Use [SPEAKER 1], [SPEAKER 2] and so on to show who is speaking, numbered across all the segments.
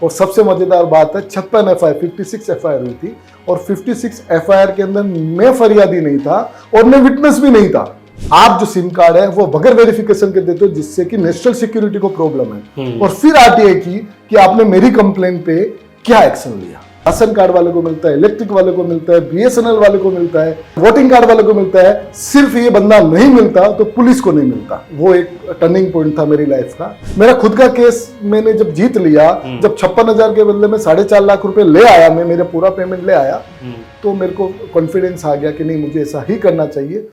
[SPEAKER 1] और सबसे मजेदार बात है 56 एफआईआर 56 एफआईआर हुई थी और 56 एफआईआर के अंदर मैं फरियादी नहीं था और मैं विटनेस भी नहीं था। आप जो सिम कार्ड है वो बगैर वेरिफिकेशन के देते हो जिससे कि नेशनल सिक्योरिटी को प्रॉब्लम है और फिर आरटीआई की कि आपने मेरी कंप्लेन पे क्या एक्शन लिया। राशन कार्ड वाले को मिलता है, इलेक्ट्रिक वाले को मिलता है, बीएसएनएल वाले को मिलता है, वोटिंग कार्ड वाले को मिलता है, सिर्फ ये बंदा नहीं मिलता तो पुलिस को नहीं मिलता। वो एक टर्निंग पॉइंट था मेरी लाइफ का। मेरा खुद का केस मैंने जब जीत लिया, जब 56,000 के बदले में 4.5 लाख रुपए ले आया, मैं मेरा पूरा पेमेंट ले आया, तो मेरे को कॉन्फिडेंस आ गया कि नहीं मुझे ऐसा ही करना चाहिए।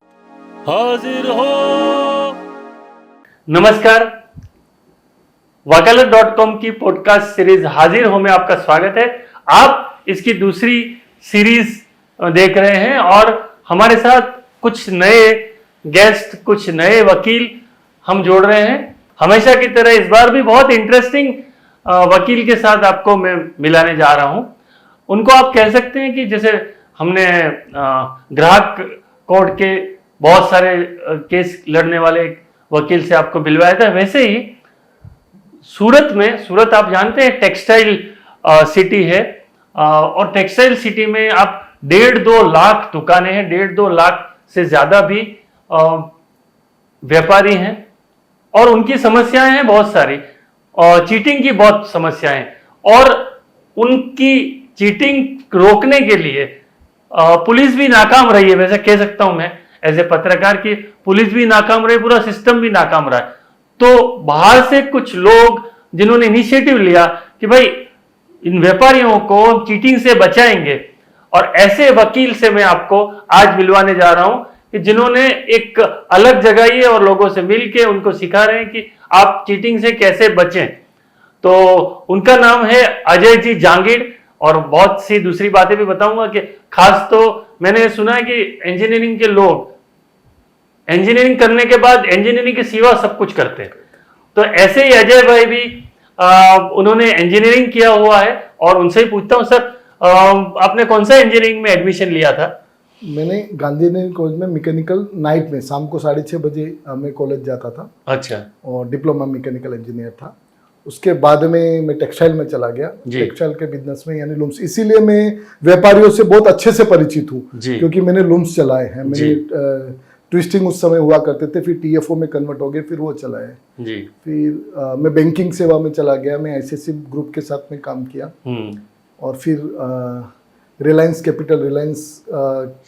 [SPEAKER 2] हाजिर हो। नमस्कार, वकालत.com की पॉडकास्ट सीरीज हाजिर हो में आपका स्वागत है। आप इसकी दूसरी सीरीज देख रहे हैं और हमारे साथ कुछ नए गेस्ट, कुछ नए वकील हम जोड़ रहे हैं। हमेशा की तरह इस बार भी बहुत इंटरेस्टिंग वकील के साथ आपको मैं मिलाने जा रहा हूं। उनको आप कह सकते हैं कि जैसे हमने ग्राहक कोर्ट के बहुत सारे केस लड़ने वाले वकील से आपको मिलवाया था, वैसे ही सूरत आप जानते हैं टेक्सटाइल सिटी है और टेक्सटाइल सिटी में आप 1.5-2 लाख दुकानें हैं, 1.5-2 लाख से ज्यादा भी व्यापारी हैं और उनकी समस्याएं हैं बहुत सारी और चीटिंग की बहुत समस्याएं और उनकी चीटिंग रोकने के लिए पुलिस भी नाकाम रही है। वैसे कह सकता हूं मैं एज ए पत्रकार की पुलिस भी नाकाम रही, पूरा सिस्टम भी नाकाम रहा है। तो बाहर से कुछ लोग जिन्होंने इनिशिएटिव लिया कि भाई इन व्यापारियों को चीटिंग से बचाएंगे और ऐसे वकील से मैं आपको आज मिलवाने जा रहा हूं कि जिन्होंने एक अलग जगाई है और लोगों से मिलके उनको सिखा रहे हैं कि आप चीटिंग से कैसे बचें। तो उनका नाम है अजय जी जांगीड़ और बहुत सी दूसरी बातें भी बताऊंगा कि खास तो मैंने सुना है कि इंजीनियरिंग के लोग इंजीनियरिंग करने के बाद इंजीनियरिंग के सिवा सब कुछ करते हैं। तो ऐसे ही अजय भाई भी उन्होंने इंजीनियरिंग किया हुआ है और उनसे ही पूछता हूँ, सर आपने कौन सा इंजीनियरिंग में एडमिशन लिया था?
[SPEAKER 1] मैंने गांधी इंजीनियरिंग कॉलेज में मैकेनिकल नाइट में शाम को 6:30 बजे मैं कॉलेज जाता था।
[SPEAKER 2] अच्छा।
[SPEAKER 1] और डिप्लोमा मैकेनिकल इंजीनियर था। उसके बाद में मैं टेक्सटाइल में चला गया, टेक्सटाइल के बिजनेस में यानी लूम्स। इसीलिए मैं व्यापारियों से बहुत अच्छे से परिचित हूँ क्योंकि मैंने लूम्स चलाए हैं। मैंने ट्विस्टिंग उस समय हुआ करते थे, फिर टीएफओ में कन्वर्ट हो गए, फिर वो चलाए। फिर मैं बैंकिंग सेवा में चला गया, मैं आईसीआईसी ग्रुप के साथ में काम किया और फिर रिलायंस कैपिटल, रिलायंस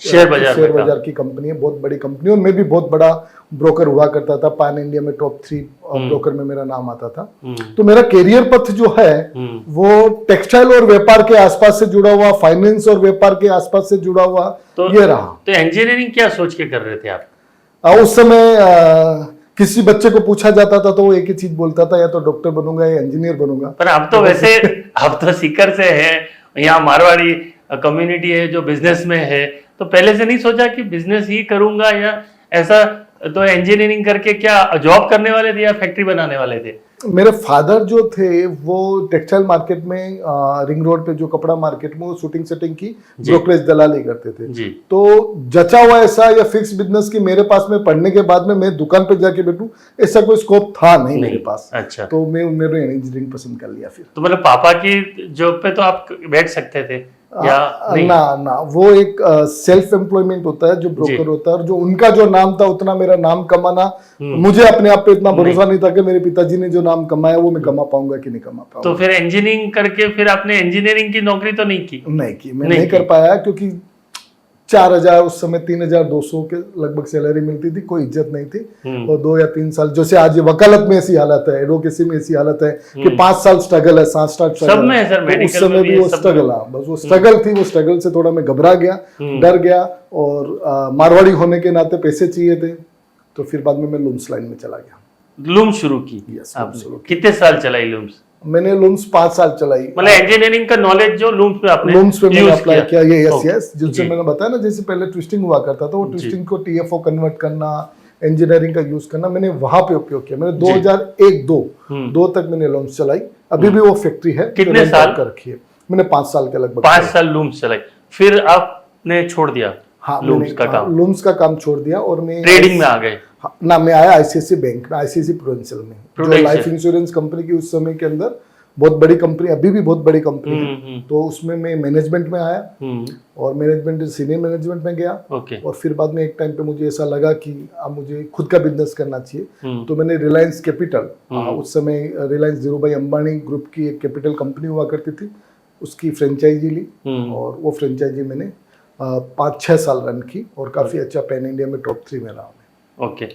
[SPEAKER 2] शेयर बाजार
[SPEAKER 1] की कंपनी है, बहुत बड़ी कंपनी और मैं भी बहुत बड़ा ब्रोकर हुआ करता था। पैन इंडिया में टॉप 3 ब्रोकर में मेरा नाम आता था। तो मेरा कैरियर पथ जो है वो टेक्सटाइल और व्यापार के आसपास से जुड़ा हुआ, फाइनेंस और व्यापार के आसपास से जुड़ा हुआ ये रहा।
[SPEAKER 2] तो इंजीनियरिंग क्या सोच के कर रहे थे आप?
[SPEAKER 1] उस समय किसी बच्चे को पूछा जाता था तो वो एक ही चीज बोलता था, या तो डॉक्टर बनूंगा या इंजीनियर बनूंगा।
[SPEAKER 2] पर अब तो वैसे अब तो सीकर से है, यहाँ मारवाड़ी कम्युनिटी है जो बिजनेस में है, तो पहले से नहीं सोचा कि बिजनेस ही करूंगा या ऐसा? तो इंजीनियरिंग करके क्या जॉब करने वाले थे या फैक्ट्री बनाने वाले थे?
[SPEAKER 1] मेरे फादर जो थे वो टेक्सटाइल मार्केट में रिंग रोड पे जो कपड़ा मार्केट में वो शूटिंग सेटिंग की ब्रोकरेज दलाली करते थे। तो जचा हुआ ऐसा या फिक्स बिजनेस की मेरे पास में पढ़ने के बाद में मैं दुकान पे जाके बैठूं, ऐसा कोई स्कोप था नहीं मेरे पास।
[SPEAKER 2] अच्छा।
[SPEAKER 1] तो मैंने इंजीनियरिंग पसंद कर लिया। फिर
[SPEAKER 2] तो मतलब पापा की जॉब पे तो आप बैठ सकते थे या नहीं?
[SPEAKER 1] ना, वो एक सेल्फ एम्प्लॉयमेंट होता है जो ब्रोकर होता है और जो उनका जो नाम था उतना मेरा नाम कमाना, मुझे अपने आप पे इतना भरोसा नहीं था कि मेरे पिताजी ने जो नाम कमाया वो मैं कमा पाऊंगा कि नहीं कमा पाऊंगा।
[SPEAKER 2] तो फिर इंजीनियरिंग करके फिर आपने इंजीनियरिंग की नौकरी तो नहीं की?
[SPEAKER 1] मैं नहीं कर पाया क्योंकि 4,000 उस समय 3,200 के लगभग सैलरी मिलती थी, कोई इज्जत नहीं थी। और 2 या 3 साल, जैसे आज वकालत में ऐसी हालत है, एडवोकेसी में ऐसी हालत है कि 5 साल स्ट्रगल है, 7 साल
[SPEAKER 2] सब में है सर।
[SPEAKER 1] तो उस समय भी वो स्ट्रगल, बस वो स्ट्रगल थी। वो स्ट्रगल से थोड़ा मैं घबरा गया, डर गया और मारवाड़ी होने के नाते पैसे चाहिए थे, तो फिर बाद में मैं लूम्स लाइन में चला गया।
[SPEAKER 2] लूम्स शुरू की? कितने साल चलाई लूम्स?
[SPEAKER 1] मैंने लूम्स 5 साल चलाई।
[SPEAKER 2] मतलब इंजीनियरिंग का नॉलेज जो लूम्स पे आपने
[SPEAKER 1] अप्लाई किया, ये यस जिनसे मैंने बताया ना, जैसे पहले ट्विस्टिंग हुआ करता था, वो ट्विस्टिंग को टीएफओ कन्वर्ट करना, इंजीनियरिंग का यूज करना, मैंने वहां पे उपयोग किया। मैंने 2001-2 तक मैंने लूम्स चलाई। अभी भी वो फैक्ट्री है।
[SPEAKER 2] कितने साल
[SPEAKER 1] कर रखी है? मैंने 5 साल के लगभग।
[SPEAKER 2] 5 साल लूम्स चलाई, फिर आपने छोड़ दिया?
[SPEAKER 1] हाँ,
[SPEAKER 2] लूम्स
[SPEAKER 1] का काम छोड़ दिया और मैं
[SPEAKER 2] ट्रेडिंग में आ गए।
[SPEAKER 1] ना, मैं आया आईसीआईसी बैंक में, आईसीआईसी प्रूडेंशियल में, जो लाइफ इंश्योरेंस कंपनी की उस समय के अंदर बहुत बड़ी कंपनी, अभी भी बहुत बड़ी कंपनी है। तो उसमें मैं मैनेजमेंट में आया और मैनेजमेंट सीनियर मैनेजमेंट में गया। और फिर बाद में एक टाइम पे मुझे ऐसा लगा कि अब मुझे खुद का बिजनेस करना चाहिए। तो मैंने रिलायंस कैपिटल, उस समय रिलायंस धीरूभाई अंबानी ग्रुप की एक कैपिटल कंपनी हुआ करती थी, उसकी फ्रेंचाइजी ली और वो फ्रेंचाइजी मैंने 5-6 साल रन की और काफ़ी अच्छा पैन इंडिया में टॉप 3 में रहा।
[SPEAKER 2] ओके,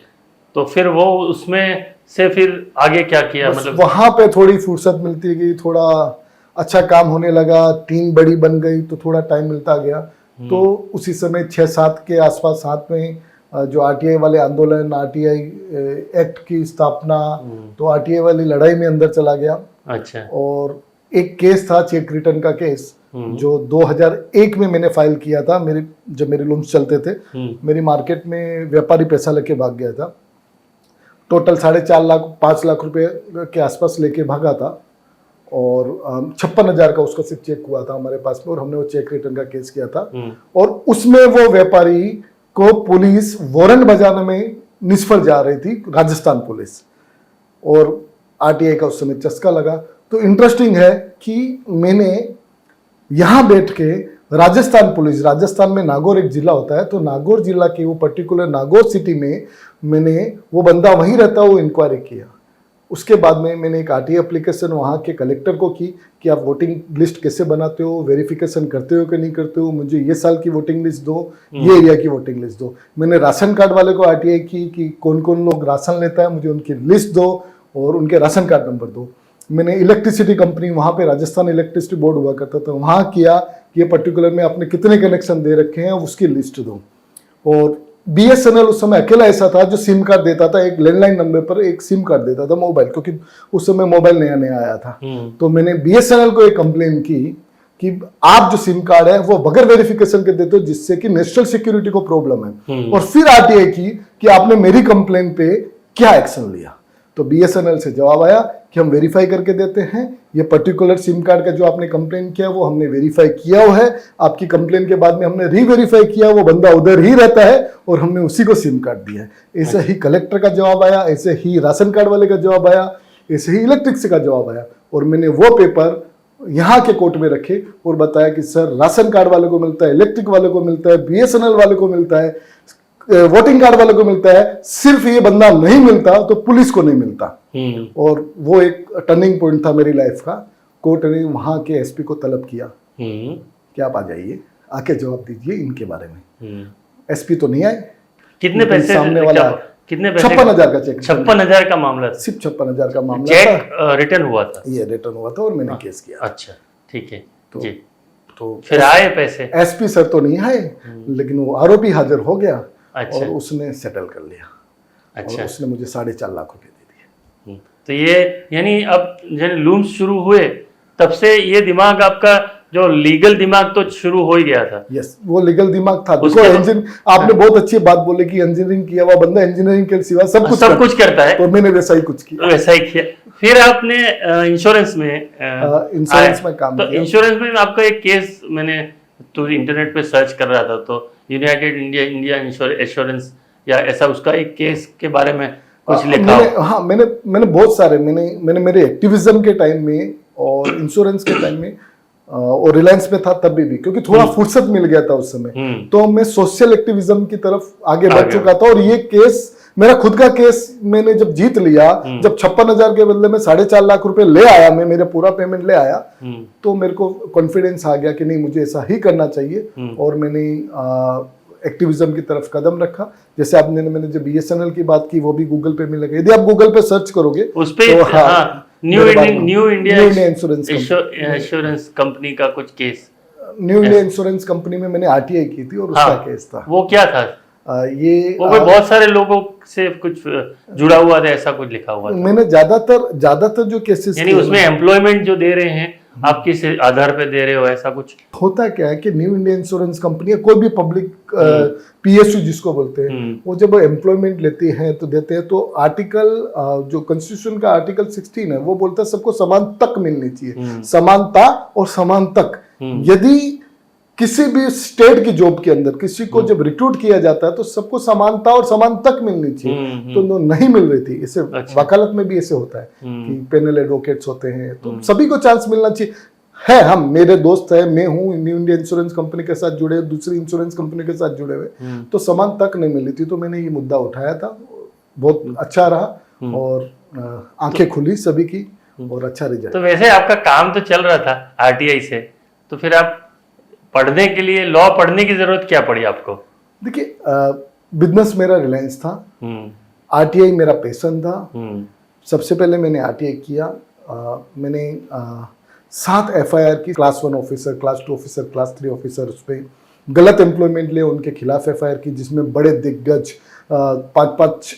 [SPEAKER 2] तो फिर वो उसमें से फिर आगे क्या किया? मतलब
[SPEAKER 1] वहां पे थोड़ी फुर्सत मिलती गई, थोड़ा अच्छा काम होने लगा, टीम बड़ी बन गई तो थोड़ा टाइम मिलता गया। तो उसी समय 6-7 के आसपास साथ में जो आरटीआई वाले आंदोलन, आरटीआई एक्ट की स्थापना, तो आरटीआई वाली लड़ाई में अंदर चला गया।
[SPEAKER 2] अच्छा।
[SPEAKER 1] और एक केस था चेक रिटर्न का केस, जो 2001 में मैंने फाइल किया था। जब मेरे लूम्स चलते थे, मेरी मार्केट में व्यापारी पैसा लेके भाग गया था। टोटल 4.5 लाख 5 लाख रुपए के आसपास लेके भागा था और 56,000 का उसका सिर्फ चेक हुआ था हमारे पास में, और हमने वो चेक रिटर्न का केस किया था। और उसमें वो व्यापारी को पुलिस वारंट बजाने में निष्फल जा रही थी, राजस्थान पुलिस, और आरटीआई का उस समय चस्का लगा। तो इंटरेस्टिंग है कि मैंने यहाँ बैठ के राजस्थान पुलिस, राजस्थान में नागौर एक जिला होता है, तो नागौर जिला के वो पर्टिकुलर नागौर सिटी में मैंने, वो बंदा वहीं रहता, वो इंक्वायरी किया। उसके बाद में मैंने एक आरटीआई एप्लीकेशन वहाँ के कलेक्टर को की कि आप वोटिंग लिस्ट कैसे बनाते हो, वेरिफिकेशन करते हो कि नहीं करते हो, मुझे ये साल की वोटिंग लिस्ट दो, ये एरिया की वोटिंग लिस्ट दो। मैंने राशन कार्ड वाले को आरटीआई की कि कौन कौन लोग राशन लेता है, मुझे उनकी लिस्ट दो और उनके राशन कार्ड नंबर दो। मैंने इलेक्ट्रिसिटी कंपनी, वहाँ पे राजस्थान इलेक्ट्रिसिटी बोर्ड हुआ करता था, वहाँ किया कि ये पर्टिकुलर में आपने कितने कनेक्शन दे रखे हैं उसकी लिस्ट दो। और बीएसएनएल उस समय अकेला ऐसा था जो सिम कार्ड देता था, एक लैंडलाइन नंबर पर एक सिम कार्ड देता था मोबाइल, क्योंकि उस समय मोबाइल नया नया आया था। तो मैंने बीएसएनएल को एक कंप्लेन की कि आप जो सिम कार्ड है वो बगैर वेरिफिकेशन के देते हो, जिससे कि नेशनल सिक्योरिटी को प्रॉब्लम है। और फिर आरटीआई की कि आपने मेरी कंप्लेन पे क्या एक्शन लिया। तो बीएसएनएल से जवाब आया कि हम वेरीफाई करके देते हैं, ये पर्टिकुलर सिम कार्ड का जो आपने कंप्लेन किया वो हमने वेरीफाई किया हुआ है, आपकी कंप्लेन के बाद में हमने री-वेरीफाई किया, वो बंदा उधर ही रहता है और हमने उसी को सिम कार्ड दिया है। ऐसे ही कलेक्टर का जवाब आया, ऐसे ही राशन कार्ड वाले का जवाब आया, ऐसे ही इलेक्ट्रिक का जवाब आया। और मैंने वो पेपर यहाँ के कोर्ट में रखे और बताया कि सर, राशन कार्ड वाले को मिलता है, इलेक्ट्रिक वाले को मिलता है, बीएसएनएल वाले को मिलता है, वोटिंग कार्ड वाले को मिलता है, सिर्फ ये बंदा नहीं मिलता तो पुलिस को नहीं मिलता। और वो एक टर्निंग पॉइंट था मेरी लाइफ का। कोर्ट ने वहां के एसपी को तलब किया कि आप आ जाइए, आके जवाब दीजिए इनके बारे में। एसपी तो नहीं आए।
[SPEAKER 2] कितने पैसे
[SPEAKER 1] सामने वाला,
[SPEAKER 2] कितने पैसे?
[SPEAKER 1] 56,000 का चेक।
[SPEAKER 2] 56,000 का मामला था?
[SPEAKER 1] सिर्फ 56,000 का मामला
[SPEAKER 2] चेक रिटर्न हुआ था?
[SPEAKER 1] ये रिटर्न हुआ था और मैंने केस किया।
[SPEAKER 2] अच्छा, ठीक है जी।
[SPEAKER 1] तो
[SPEAKER 2] फिर आए पैसे?
[SPEAKER 1] एसपी सर तो नहीं आए, लेकिन वो आरोपी हाजिर हो गया।
[SPEAKER 2] अच्छा।
[SPEAKER 1] और उसने सेटल कर लिया।
[SPEAKER 2] अच्छा।
[SPEAKER 1] और उसने मुझे 4.5 लाख रुपए दे दिए।
[SPEAKER 2] तो ये यानी अब जब लूम्स शुरू हुए तब से ये दिमाग आपका जो लीगल दिमाग तो शुरू हो ही गया था?
[SPEAKER 1] यस, वो लीगल दिमाग था। देखो आपने बहुत अच्छी बात बोली कि इंजीनियरिंग किया हुआ बंदा इंजीनियरिंग के सिवा सब कुछ करता है, तो मैंने वैसा ही कुछ किया।
[SPEAKER 2] वैसा ही किया। फिर आपने इंश्योरेंस में
[SPEAKER 1] काम
[SPEAKER 2] किया। इंश्योरेंस में आपका एक केस मैंने तो इंटरनेट पे सर्च कर रहा था, तो यूनाइटेड इंडिया एश्योरेंस या ऐसा उसका एक केस के बारे में कुछ लिखा?
[SPEAKER 1] हाँ, मैंने बहुत सारे, मैंने मेरे एक्टिविज्म के टाइम में और इंश्योरेंस के टाइम में और रिलायंस में था तब भी, क्योंकि थोड़ा फुर्सत मिल गया था उस समय, तो मैं सोशल एक्टिविज्म की तरफ आगे बढ़ चुका था। और ये केस मेरा खुद का केस मैंने जब जीत लिया, जब 56,000 के बदले में 4.5 लाख रुपए ले आया, मैं मेरा पूरा पेमेंट ले आया, तो मेरे को कॉन्फिडेंस आ गया कि नहीं, मुझे ऐसा ही करना चाहिए। और मैंने एक्टिविज्म की तरफ कदम रखा। जैसे आपने मैंने जब बीएसएनएल की बात की, वो भी गूगल पे मिलेगा, यदि आप गूगल पे सर्च करोगे
[SPEAKER 2] उस पे तो न्यू इंडिया इंश्योरेंस कंपनी का कुछ case,
[SPEAKER 1] new India insurance company में मैंने आरटीआई की थी और उसका केस था।
[SPEAKER 2] वो क्या था? वो बहुत सारे लोगों से कुछ जुड़ा हुआ था, ऐसा कुछ लिखा हुआ था।
[SPEAKER 1] मैंने ज्यादातर जो केसेस,
[SPEAKER 2] यानी उसमें एम्प्लॉयमेंट जो दे रहे हैं आप किस आधार पे दे रहे हो, ऐसा कुछ होता
[SPEAKER 1] क्या है कि न्यू इंडिया इंश्योरेंस कंपनी, कोई भी पब्लिक पीएसयू जिसको बोलते हैं, वो जब एम्प्लॉयमेंट लेती हैं तो देते हैं, तो आर्टिकल जो कॉन्स्टिट्यूशन का आर्टिकल 16 है वो बोलता है सबको समान तक मिलनी चाहिए, समानता और समान तक। यदि किसी भी स्टेट की जॉब के अंदर किसी को जब रिक्रूट किया जाता है तो सबको समानता और समान तक मिलनी चाहिए, तो नहीं मिल रही थी। इसे वकालत में भी ऐसे होता है कि पैनल एडवोकेट्स होते हैं, तो सभी को चांस मिलना चाहिए। है, हम मेरे दोस्त है, मैं हूँ न्यू इंडिया इंश्योरेंस कंपनी के साथ जुड़े, दूसरी इंश्योरेंस कंपनी के साथ जुड़े हुए, तो समान तक नहीं मिली थी। तो मैंने ये मुद्दा उठाया था, बहुत अच्छा रहा और आंखें खुली सभी की और अच्छा रिजल्ट।
[SPEAKER 2] तो वैसे आपका काम तो चल रहा था आरटीआई से, तो फिर आप पढ़ने के लिए लॉ पढ़ने की जरूरत क्या पड़ी आपको?
[SPEAKER 1] देखिए, बिजनेस मेरा रिलायंस था, आरटीआई मेरा पैशन था। सबसे पहले मैंने आरटीआई किया, मैंने 7 एफआईआर की, class 1 officer, class 2 officer, class 3 officer उस पर गलत एम्प्लॉयमेंट लिए उनके खिलाफ एफआईआर की, जिसमें बड़े दिग्गज 5-5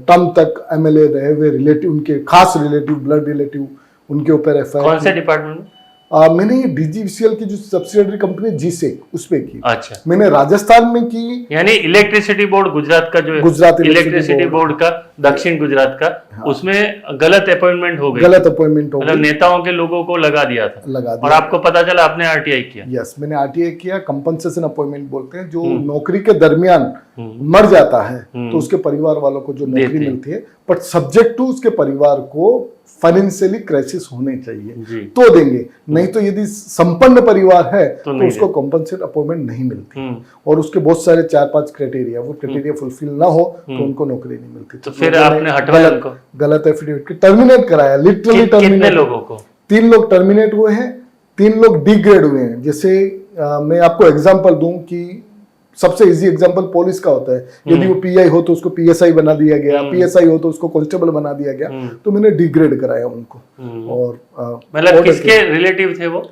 [SPEAKER 1] टर्म तक एमएलए रहे हुए रिलेटिव, उनके खास रिलेटिव, ब्लड रिलेटिव, उनके ऊपर एफआईआर।
[SPEAKER 2] कौन से डिपार्टमेंट में?
[SPEAKER 1] मैंने ये डीजीवीसीएल की जो सब्सिडियरी कंपनी जीसेक उस पे की।
[SPEAKER 2] अच्छा,
[SPEAKER 1] मैंने राजस्थान में की,
[SPEAKER 2] यानी इलेक्ट्रिसिटी बोर्ड गुजरात का, जो
[SPEAKER 1] गुजरात
[SPEAKER 2] इलेक्ट्रिसिटी बोर्ड का दक्षिण गुजरात का,
[SPEAKER 1] हाँ।
[SPEAKER 2] उसमें गलत अपॉइंटमेंट हो गई,
[SPEAKER 1] गलत अपॉइंटमेंट हो
[SPEAKER 2] मतलब
[SPEAKER 1] गई,
[SPEAKER 2] नेताओं के लोगों को लगा दिया था, और आपको पता चला आपने आरटीआई किया।
[SPEAKER 1] यस, मैंने आरटीआई किया। कंपनसेशन अपॉइंटमेंट बोलते हैं, जो नौकरी के दरमियान मर जाता है तो उसके परिवार वालों को जो नौकरी मिलती है, बट सब्जेक्ट टू उसके परिवार को फाइनेंशियली क्राइसिस होने चाहिए तो देंगे, नहीं तो यदि संपन्न परिवार है तो उसको कॉम्पनसेट अपॉइंटमेंट नहीं मिलती, और उसके बहुत सारे 4-5 क्राइटेरिया, वो क्राइटेरिया फुलफिल ना हो तो उनको नौकरी नहीं मिलती।
[SPEAKER 2] तो फिर आपने हटवाया उनको,
[SPEAKER 1] गलत एफिडेविट टर्मिनेट कराया, लिटरली टर्मिनेट।
[SPEAKER 2] कितने लोगों को?
[SPEAKER 1] 3 लोग टर्मिनेट हुए हैं, 3 लोग डिग्रेड हुए हैं। जैसे मैं आपको एग्जांपल दूं कि सबसे इजी एग्जांपल पुलिस का होता है, यदि वो पीआई हो तो उसको पीएसआई बना दिया गया, पीएसआई हो तो उसको कांस्टेबल बना दिया गया, तो मैंने डिग्रेड कराया उनको। और
[SPEAKER 2] मतलब किसके रिलेटिव थे वो?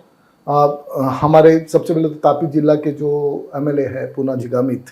[SPEAKER 1] हमारे सबसे पहले तो तापी जिला के जो एमएलए है पूना जिगामित,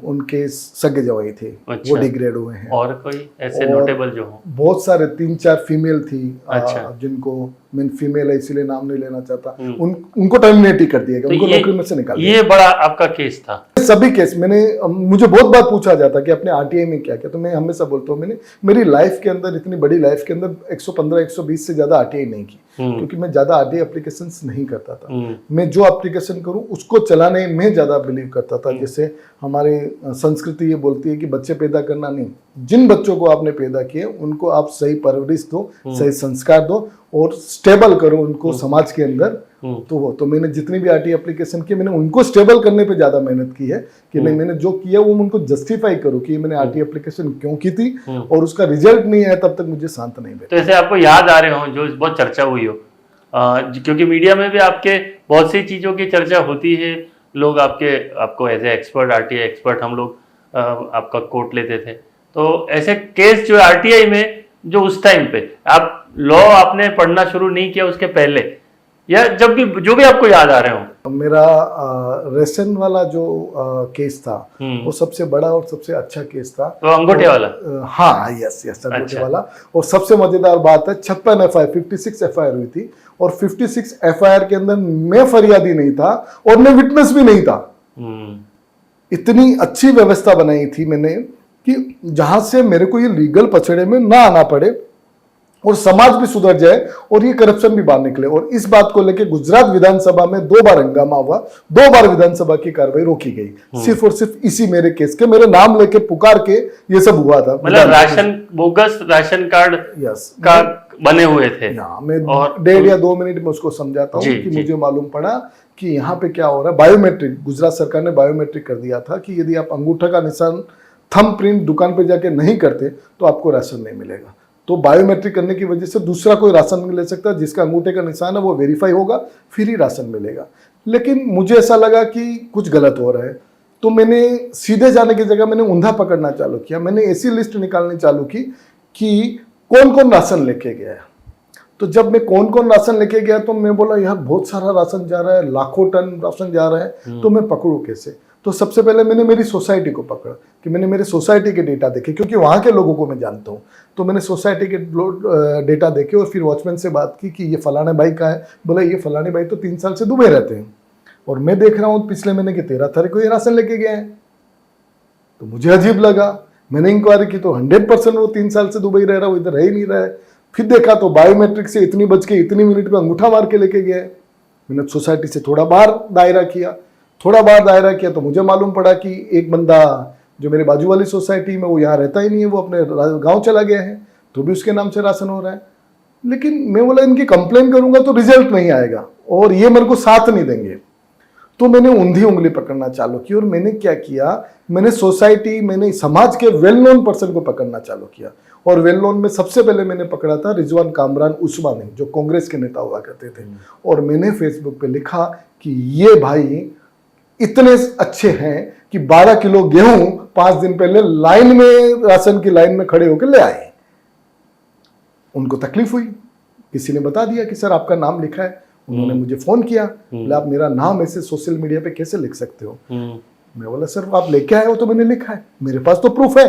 [SPEAKER 1] उनके सगे जवाई थे। अच्छा। वो डिग्रेड हुए हैं।
[SPEAKER 2] और कोई ऐसे नोटेबल जो हो?
[SPEAKER 1] बहुत सारे 3-4 फीमेल थी।
[SPEAKER 2] अच्छा।
[SPEAKER 1] जिनको मैं फीमेल है इसीलिए नाम नहीं लेना चाहता, उनको टर्मिनेट ही कर दिया गया, उनको नौकरी में से निकाल दिया।
[SPEAKER 2] ये बड़ा आपका केस था?
[SPEAKER 1] सभी केस मुझे बहुत बार पूछा जाता कि अपने आरटीआई में क्या किया, तो मैं हमेशा बोलता हूँ, मैंने मेरी लाइफ के अंदर, इतनी बड़ी लाइफ के अंदर 115-120 से ज्यादा आरटीआई नहीं की, क्योंकि मैं ज्यादा आरटीआई एप्लीकेशंस नहीं करता था। मैं जो एप्लीकेशन करूं उसको चलाने में ज्यादा बिलीव करता था। जैसे हमारे संस्कृति ये बोलती है कि बच्चे पैदा करना नहीं, जिन बच्चों को आपने पैदा किए उनको आप सही परवरिश दो, सही संस्कार दो और स्टेबल करो उनको समाज के अंदर। तो मैंने जितनी भी आरटीआई एप्लीकेशन की, मैंने उनको स्टेबल करने पे ज्यादा मेहनत की है कि नहीं, मैंने जो किया वो उनको जस्टिफाई करूं कि मैंने आरटीआई एप्लीकेशन क्यों की थी, और उसका रिजल्ट नहीं आया तब तक मुझे शांत नहीं बैठा।
[SPEAKER 2] तो ऐसे आपको याद आ रहे हो जो बहुत चर्चा हुई हो, क्योंकि मीडिया में भी आपके बहुत सी चीजों की चर्चा होती है, लोग आपको as a expert, RTI expert हम लोग आपका कोट लेते थे। तो ऐसे केस जो आरटीआई में, जो उस टाइम पे आप लॉ आपने पढ़ना शुरू नहीं किया उसके पहले, या जब भी, जो भी आपको याद आ रहे हो?
[SPEAKER 1] मेरा रेशन वाला जो केस था वो सबसे बड़ा और सबसे अच्छा केस था।
[SPEAKER 2] तो अंगूठे वाला?
[SPEAKER 1] हाँ, यस अंगूठे वाला। और सबसे मजेदार बात है, 56 एफआईआर, 56 एफआईआर हुई थी, और 56 एफआईआर के अंदर मैं फरियादी नहीं था और मैं विटनेस भी नहीं था। इतनी अच्छी व्यवस्था बनाई थी मैंने कि जहां से मेरे को ये लीगल पछड़े में ना आना पड़े और समाज भी सुधर जाए और ये करप्शन भी बाहर निकले। और इस बात को लेकर गुजरात विधानसभा में 2 बार हंगामा हुआ, 2 बार विधानसभा की कार्रवाई रोकी गई, सिर्फ और सिर्फ इसी मेरे केस के, मेरे नाम लेके पुकार के ये सब हुआ था।
[SPEAKER 2] मतलब राशन, बोगस राशन कार्ड का बने हुए थे।
[SPEAKER 1] मैं 1.5 या 2 मिनट में उसको समझाता हूँ कि मुझे मालूम पड़ा कि यहाँ पे क्या हो रहा है। बायोमेट्रिक, गुजरात सरकार ने बायोमेट्रिक कर दिया था कि यदि आप अंगूठा का निशान, थंब प्रिंट दुकान पे जाके नहीं करते तो आपको राशन नहीं मिलेगा। तो बायोमेट्रिक करने की वजह से दूसरा कोई राशन नहीं ले सकता, जिसका अंगूठे का निशान है वो वेरीफाई होगा, फिर ही राशन मिलेगा। लेकिन मुझे ऐसा लगा कि कुछ गलत हो रहा है, तो मैंने सीधे जाने की जगह मैंने ऊंधा पकड़ना चालू किया। मैंने ऐसी लिस्ट निकालनी चालू की कि कौन कौन राशन लेके गया है। तो जब मैं कौन कौन राशन लेके गया तो मैं बोला यार बहुत सारा राशन जा रहा है, लाखों टन राशन जा रहा है, तो मैं पकड़ूं कैसे। तो सबसे पहले मैंने मेरी सोसाइटी को पकड़ा कि मैंने मेरे सोसाइटी के डेटा देखे, क्योंकि वहाँ के लोगों को मैं जानता हूँ। तो मैंने सोसाइटी के डेटा देखे और फिर वॉचमैन से बात की कि ये फलाने भाई का है। बोला ये फलाने भाई तो 3 साल से दुबई रहते हैं और मैं देख रहा हूँ पिछले महीने की 13 तारीख को ये राशन लेके गए हैं। तो मुझे अजीब लगा, मैंने इंक्वायरी की तो 100% वो 3 साल से दुबई रह रहा, वो इधर रह ही नहीं रहा है। फिर देखा तो बायोमेट्रिक से इतनी बज के इतनी मिनट में अंगूठा मार के लेके गए। मैंने सोसाइटी से थोड़ा बाहर दायरा किया थोड़ा बाहर दायरा किया तो मुझे मालूम पड़ा कि एक बंदा जो मेरे बाजू वाली सोसाइटी में, वो यहाँ रहता ही नहीं है, वो अपने गांव चला गया है, तो भी उसके नाम से राशन हो रहा है। लेकिन मैं बोला इनकी कंप्लेन करूंगा तो रिजल्ट नहीं आएगा और ये मेरे को साथ नहीं देंगे। तो मैंने ऊंधी उंगली पकड़ना चालू की और मैंने क्या किया, मैंने सोसाइटी, मैंने समाज के वेल नोन पर्सन को पकड़ना चालू किया। और वेल नोन में सबसे पहले मैंने पकड़ा था रिजवान कामरान उस्मानी, जो कांग्रेस के नेता हुआ करते थे। और मैंने फेसबुक पे लिखा कि ये भाई इतने अच्छे हैं कि 12 किलो गेहूं 5 दिन पहले लाइन में, राशन की लाइन में खड़े होकर ले आए। उनको तकलीफ हुई, किसी ने बता दिया कि सर आपका नाम लिखा है। उन्होंने मुझे फोन किया, बोले आप मेरा नाम ऐसे सोशल मीडिया पे कैसे लिख सकते हो? मैं बोला सर आप लेके आए हो तो मैंने लिखा है, मेरे पास तो प्रूफ है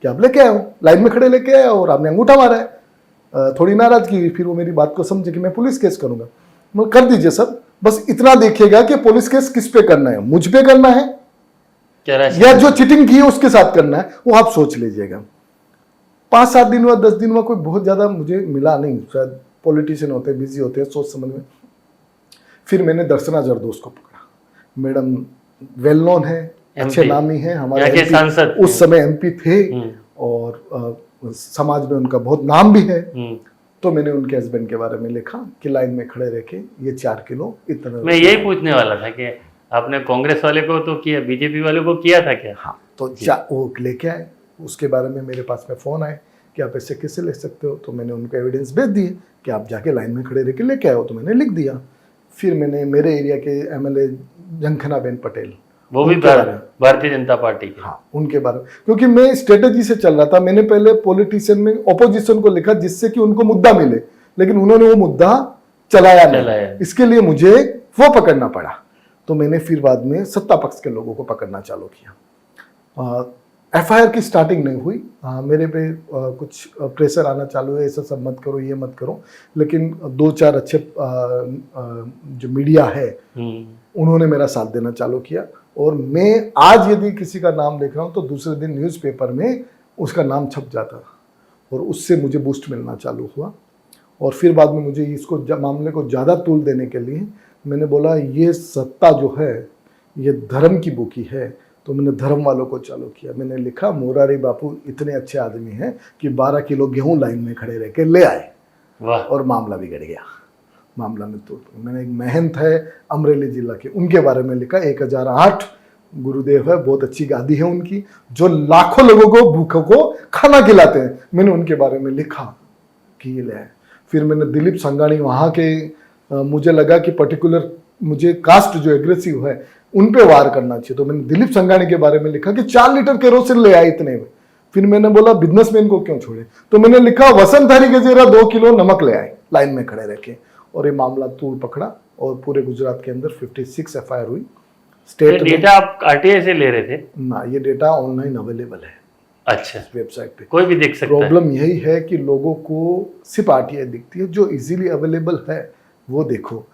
[SPEAKER 1] कि आप लेके आए हो, लाइन में खड़े लेके आए हो और आपने अंगूठा मारा है। थोड़ी नाराजगी हुई, फिर वो मेरी बात को समझे कि मैं पुलिस केस करूंगा। मैं कर दीजिए सर, बस इतना देखिएगा कि पुलिस केस किस पे करना है, मुझ पे करना है या जो चीटिंग की है उसके साथ करना है, वो आप सोच लीजिएगा। 5-7 दिन हुआ, 10 दिन हुआ, कोई बहुत ज्यादा मुझे मिला नहीं, शायद पॉलिटिशियन होते हैं, बिजी होते हैं सोच समझ में। फिर मैंने दर्शना जरदोस को पकड़ा। मैडम वेल नोन है, अच्छे नामी है, हमारे
[SPEAKER 2] सांसद
[SPEAKER 1] उस समय एमपी थे और समाज में उनका बहुत नाम भी है। तो मैंने उनके हस्बैंड के बारे में लिखा कि लाइन में खड़े रह के ये 4 किलो इतना।
[SPEAKER 2] मैं यही पूछने वाला था कि आपने कांग्रेस वाले को तो किया, बीजेपी वाले को किया था क्या?
[SPEAKER 1] हाँ, तो वो लेके आए, उसके बारे में मेरे पास में फोन आए कि आप ऐसे कैसे ले सकते हो। तो मैंने उनको एविडेंस भेज दिए कि आप जाके लाइन में खड़े रह के लेके आए हो, तो मैंने लिख दिया। फिर मैंने मेरे एरिया के एमएलए जंखना बेन पटेल,
[SPEAKER 2] वो भी भारतीय जनता पार्टी के,
[SPEAKER 1] हाँ उनके बारे में, क्योंकि मैं स्ट्रेटेजी से चल रहा था। मैंने पहले पॉलिटिशियन में ऑपोजिशन को लिखा जिससे कि उनको मुद्दा मिले, लेकिन उन्होंने वो मुद्दा चलाया नहीं, इसके लिए मुझे वो पकड़ना पड़ा। तो मैंने फिर बाद में सत्ता पक्ष के लोगों को पकड़ना चालू किया। एफआईआर की स्टार्टिंग नहीं हुई, मेरे पे कुछ प्रेशर आना चालू है, ऐसा सब मत करो, ये मत करो। लेकिन 2-4 अच्छे जो मीडिया है उन्होंने मेरा साथ देना चालू किया। और मैं आज यदि किसी का नाम लिख रहा हूँ तो दूसरे दिन न्यूज़पेपर में उसका नाम छप जाता और उससे मुझे बूस्ट मिलना चालू हुआ। और फिर बाद में मुझे इसको मामले को ज़्यादा तूल देने के लिए मैंने बोला ये सत्ता जो है ये धर्म की बुकी है। तो मैंने धर्म वालों को चालू किया। मैंने लिखा मोरारी बापू इतने अच्छे आदमी हैं कि 12 किलो गेहूं लाइन में खड़े रह के ले आए और मामला बिगड़ गया। मामला में तो मैंने एक महंत है अमरेली जिला के, उनके बारे में लिखा। 1008 गुरुदेव है, बहुत अच्छी गादी है उनकी, जो लाखों लोगों को भूखों को खाना खिलाते हैं। मैंने उनके बारे में लिखा कि ये ले आए। फिर मैंने दिलीप संघानी, वहाँ के मुझे लगा कि पर्टिकुलर मुझे कास्ट जो एग्रेसिव है उन पे वार करना चाहिए, तो मैंने दिलीप संघानी के बारे में लिखा कि 4 लीटर केरोसिन ले आए इतने में। फिर मैंने बोला बिजनेसमैन को क्यों छोड़े, तो मैंने लिखा वसंतधारी गजेरा 2 किलो नमक ले आए लाइन में खड़े रह के। और ये मामला तूल पकड़ा और पूरे गुजरात के अंदर 56 एफआईआर हुई। स्टेट
[SPEAKER 2] डेटा आप आरटीआई से ले रहे थे
[SPEAKER 1] ना? ये डेटा ऑनलाइन अवेलेबल है,
[SPEAKER 2] अच्छा,
[SPEAKER 1] वेबसाइट पे
[SPEAKER 2] कोई भी देख सकता है।
[SPEAKER 1] प्रॉब्लम यही है कि लोगों को सिर्फ आरटीआई दिखती है, जो इजीली अवेलेबल है वो देखो।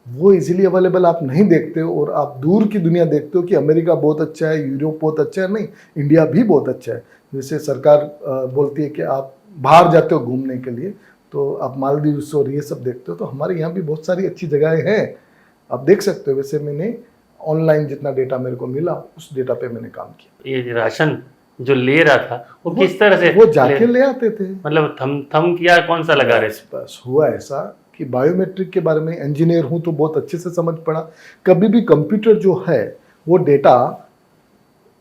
[SPEAKER 1] वो इजीली अवेलेबल आप नहीं देखते हो और आप दूर की दुनिया देखते हो कि अमेरिका बहुत अच्छा है, यूरोप बहुत अच्छा है। नहीं, इंडिया भी बहुत अच्छा है। जैसे सरकार बोलती है कि आप बाहर जाते हो घूमने के लिए तो आप मालदीव्स और ये सब देखते हो, तो हमारे यहाँ भी बहुत सारी अच्छी जगहें हैं, आप देख सकते हो। वैसे मैंने ऑनलाइन जितना डेटा मेरे को मिला उस डेटा पे मैंने काम किया।
[SPEAKER 2] ये राशन जो ले रहा था वो किस तरह से
[SPEAKER 1] वो जाके ले आते थे,
[SPEAKER 2] मतलब थम किया कौन सा लगा रहे थे?
[SPEAKER 1] बस हुआ ऐसा कि बायोमेट्रिक के बारे में इंजीनियर हूं तो बहुत अच्छे से समझ पड़ा। कभी भी कंप्यूटर जो है वो डेटा